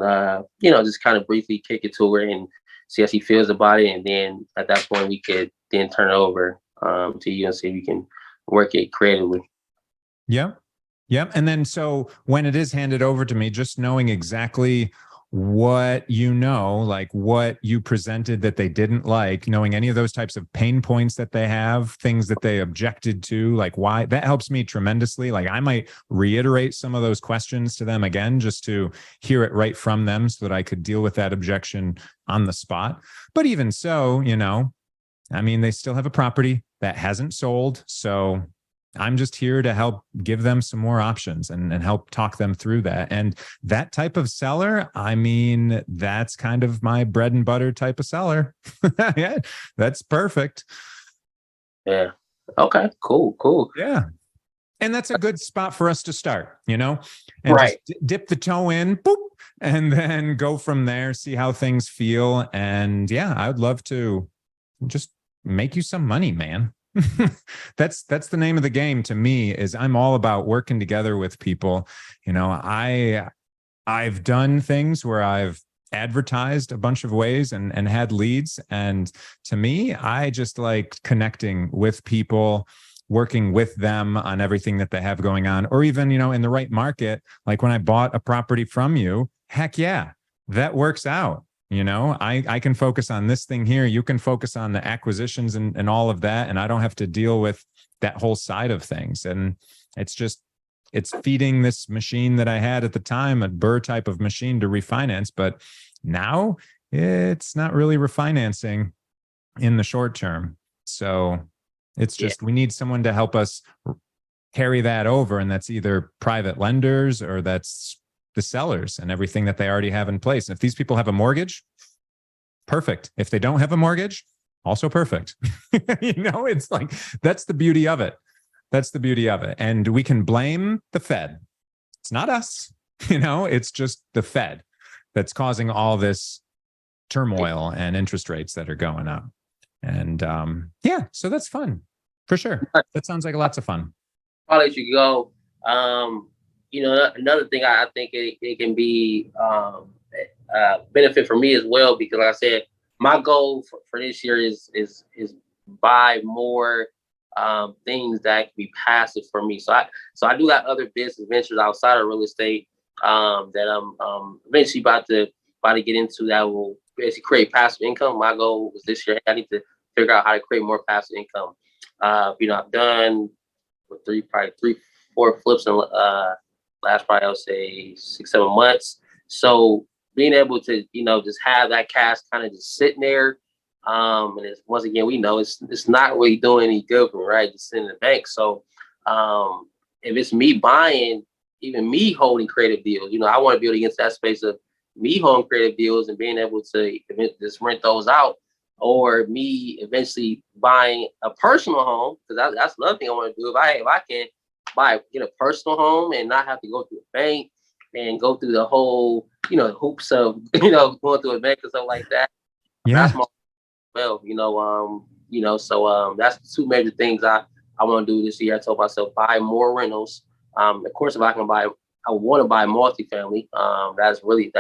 [SPEAKER 2] just kind of briefly kick it to her and see how she feels about it, and then at that point we could then turn it over to you and see if we can work it creatively.
[SPEAKER 1] Yep. And then so when it is handed over to me, just knowing exactly what like what you presented that they didn't like, knowing any of those types of pain points that they have, things that they objected to, like why, that helps me tremendously. Like I might reiterate some of those questions to them again, just to hear it right from them so that I could deal with that objection on the spot. But even so, they still have a property that hasn't sold. So I'm just here to help give them some more options and help talk them through that. And that type of seller, that's kind of my bread and butter type of seller. Yeah, that's perfect.
[SPEAKER 2] Yeah. Okay, cool.
[SPEAKER 1] Yeah. And that's a good spot for us to start, and
[SPEAKER 2] right.
[SPEAKER 1] Just dip the toe in, boop, and then go from there, see how things feel. And yeah, I would love to just make you some money, man. That's the name of the game to me. Is I'm all about working together with people. I've done things where I've advertised a bunch of ways and had leads, and to me, I just like connecting with people, working with them on everything that they have going on, or even in the right market. Like when I bought a property from you, heck yeah, that works out. I can focus on this thing here. You can focus on the acquisitions and all of that. And I don't have to deal with that whole side of things. And it's just it's feeding this machine that I had at the time, a Burr type of machine to refinance. But now it's not really refinancing in the short term. So it's just, we need someone to help us carry that over. And that's either private lenders or that's the sellers and everything that they already have in place. And if these people have a mortgage, perfect. If they don't have a mortgage, also perfect. It's like, that's the beauty of it. That's the beauty of it. And we can blame the Fed. It's not us, it's just the Fed that's causing all this turmoil and interest rates that are going up. And so that's fun for sure. That sounds like lots of fun.
[SPEAKER 2] I'll let you go. Another thing I think it can be benefit for me as well, because like I said, my goal for this year is buy more things that can be passive for me. So I do got other business ventures outside of real estate that I'm eventually about to get into that will basically create passive income. My goal was this year, I need to figure out how to create more passive income. I've done three, 4 flips in last probably I would say 6-7 months. So being able to just have that cash kind of just sitting there, and it's, once again, we know it's not really doing any good for me, right? Just sitting in the bank. So if it's me buying, even me holding creative deals, I want to be able to get into that space of me holding creative deals and being able to just rent those out, or me eventually buying a personal home, because that's another thing I want to do. If I can get a personal home and not have to go through a bank and go through the whole hoops of going through a bank or something like that.
[SPEAKER 1] Yeah.
[SPEAKER 2] That's my so that's 2 major things I want to do this year. I told myself buy more rentals. Of course, if I want to buy multifamily. That's really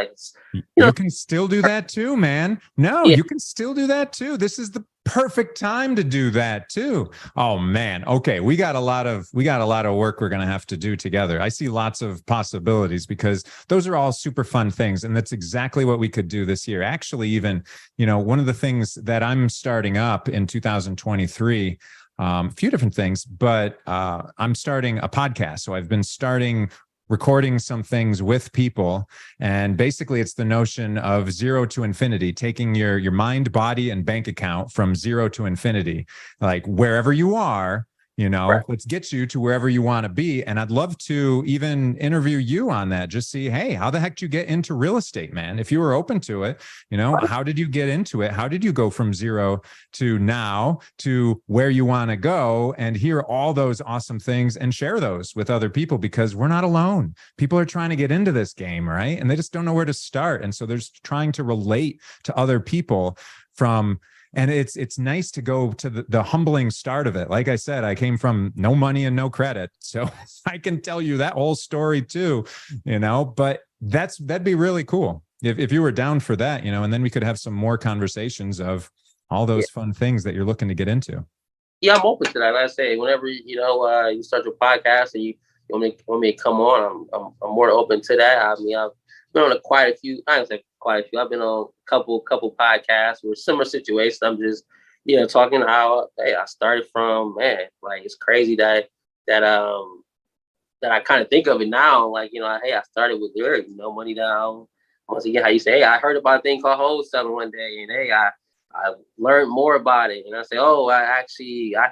[SPEAKER 1] you can still do that too, man. No,
[SPEAKER 2] yeah.
[SPEAKER 1] You can still do that too. This is the perfect time to do that too. Oh man. Okay. We got a lot of work we're going to have to do together. I see lots of possibilities because those are all super fun things. And that's exactly what we could do this year. Actually, even, one of the things that I'm starting up in 2023, a few different things, but I'm starting a podcast. So I've been recording some things with people. And basically it's the notion of 0 to infinity, taking your mind, body, and bank account from 0 to infinity, like wherever you are,
[SPEAKER 2] Right.
[SPEAKER 1] Let's get you to wherever you want to be. And I'd love to even interview you on that. Just see, hey, how the heck did you get into real estate, man? If you were open to it, how did you get into it? How did you go from 0 to now to where you want to go, and hear all those awesome things and share those with other people, because we're not alone. People are trying to get into this game, right? And they just don't know where to start. And so they're trying to relate to other people and it's nice to go to the humbling start of it. Like I said, I came from no money and no credit. So I can tell you that whole story too, but that'd be really cool if you were down for that, and then we could have some more conversations of all those fun things that you're looking to get into.
[SPEAKER 2] Yeah, I'm open to that. Like I say, whenever you start your podcast and you want me to come on, I'm more open to that. I mean, I've been on quite a few. I don't say quite a few. I've been on a couple podcasts with similar situations. I'm just talking how I started from, man. Like, it's crazy that I kind of think of it now. Like, hey, I started with there, money down. Once again, how you say, hey, I heard about a thing called wholesaling one day, and hey, I learned more about it, and I say, oh, I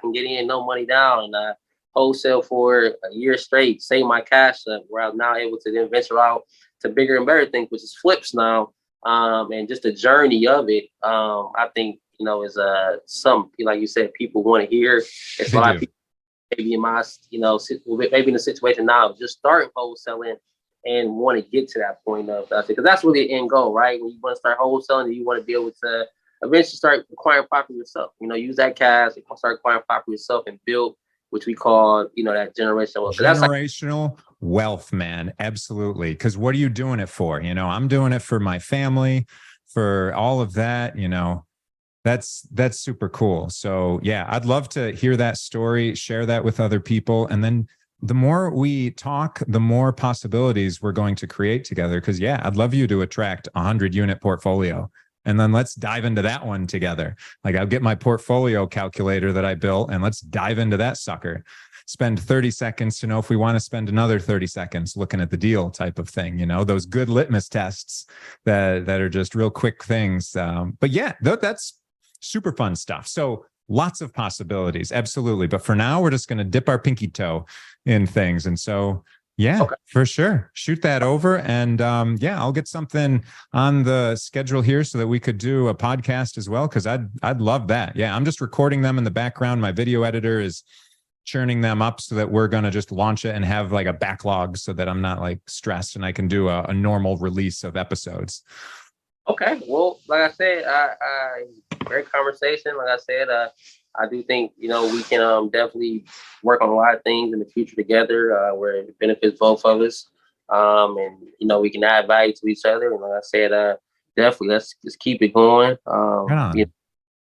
[SPEAKER 2] can get in, no money down, and wholesale for a year straight, save my cash up, where I'm now able to then venture out to bigger and better things, which is flips now, and just the journey of it. I think is some, like you said, people want to hear. It's a lot of people maybe in my maybe in the situation now of just starting wholesaling and want to get to that point of that, because that's really the end goal, right? When you want to start wholesaling, you want to be able to eventually start acquiring property yourself. Use that cash, start acquiring property yourself and build, which we call, that generational wealth.
[SPEAKER 1] Generational wealth, man. Absolutely. Because what are you doing it for? I'm doing it for my family, for all of that, that's super cool. So yeah, I'd love to hear that story, share that with other people. And then the more we talk, the more possibilities we're going to create together. Because yeah, I'd love you to attract 100 unit portfolio. And then let's dive into that one together. Like I'll get my portfolio calculator that I built and let's dive into that sucker. Spend 30 seconds to know if we want to spend another 30 seconds looking at the deal type of thing, those good litmus tests that are just real quick things. But yeah, that's super fun stuff. So lots of possibilities. Absolutely. But for now, we're just going to dip our pinky toe in things. And so, yeah,
[SPEAKER 2] Okay.
[SPEAKER 1] for sure. Shoot that over. And I'll get something on the schedule here so that we could do a podcast as well. Cause I'd love that. Yeah. I'm just recording them in the background. My video editor is churning them up so that we're going to just launch it and have like a backlog so that I'm not like stressed and I can do a normal release of episodes.
[SPEAKER 2] Okay. Well, like I said, I great conversation. Like I said, I do think, we can definitely work on a lot of things in the future together where it benefits both of us. And, we can add value to each other. And like I said, definitely let's just keep it going.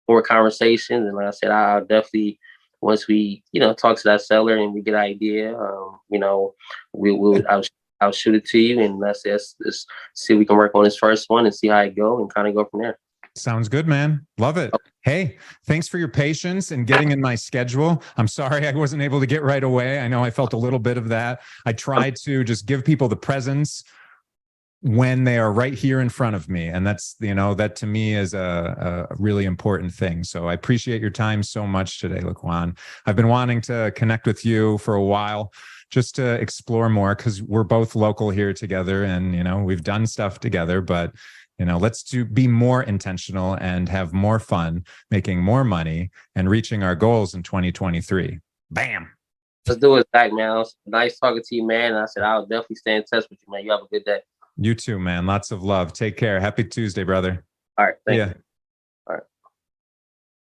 [SPEAKER 2] More conversations. And like I said, I'll definitely, once we, talk to that seller and we get an idea, I'll shoot it to you and let's see if we can work on this first one and see how it go and kind of go from there.
[SPEAKER 1] Sounds good, man. Love it.
[SPEAKER 2] Okay.
[SPEAKER 1] Hey, thanks for your patience and getting in my schedule. I'm sorry I wasn't able to get right away. I know I felt a little bit of that. I tried to just give people the presence when they are right here in front of me. And that's, that to me is a really important thing. So I appreciate your time so much today, Laquan. I've been wanting to connect with you for a while just to explore more because we're both local here together and, we've done stuff together, but let's be more intentional and have more fun, making more money and reaching our goals in 2023. Bam.
[SPEAKER 2] Let's do it, Zach, man. It was nice talking to you, man. And I said, I'll definitely stay in touch with you, man. You have a good day.
[SPEAKER 1] You too, man. Lots of love. Take care. Happy Tuesday, brother.
[SPEAKER 2] All right. Thank you.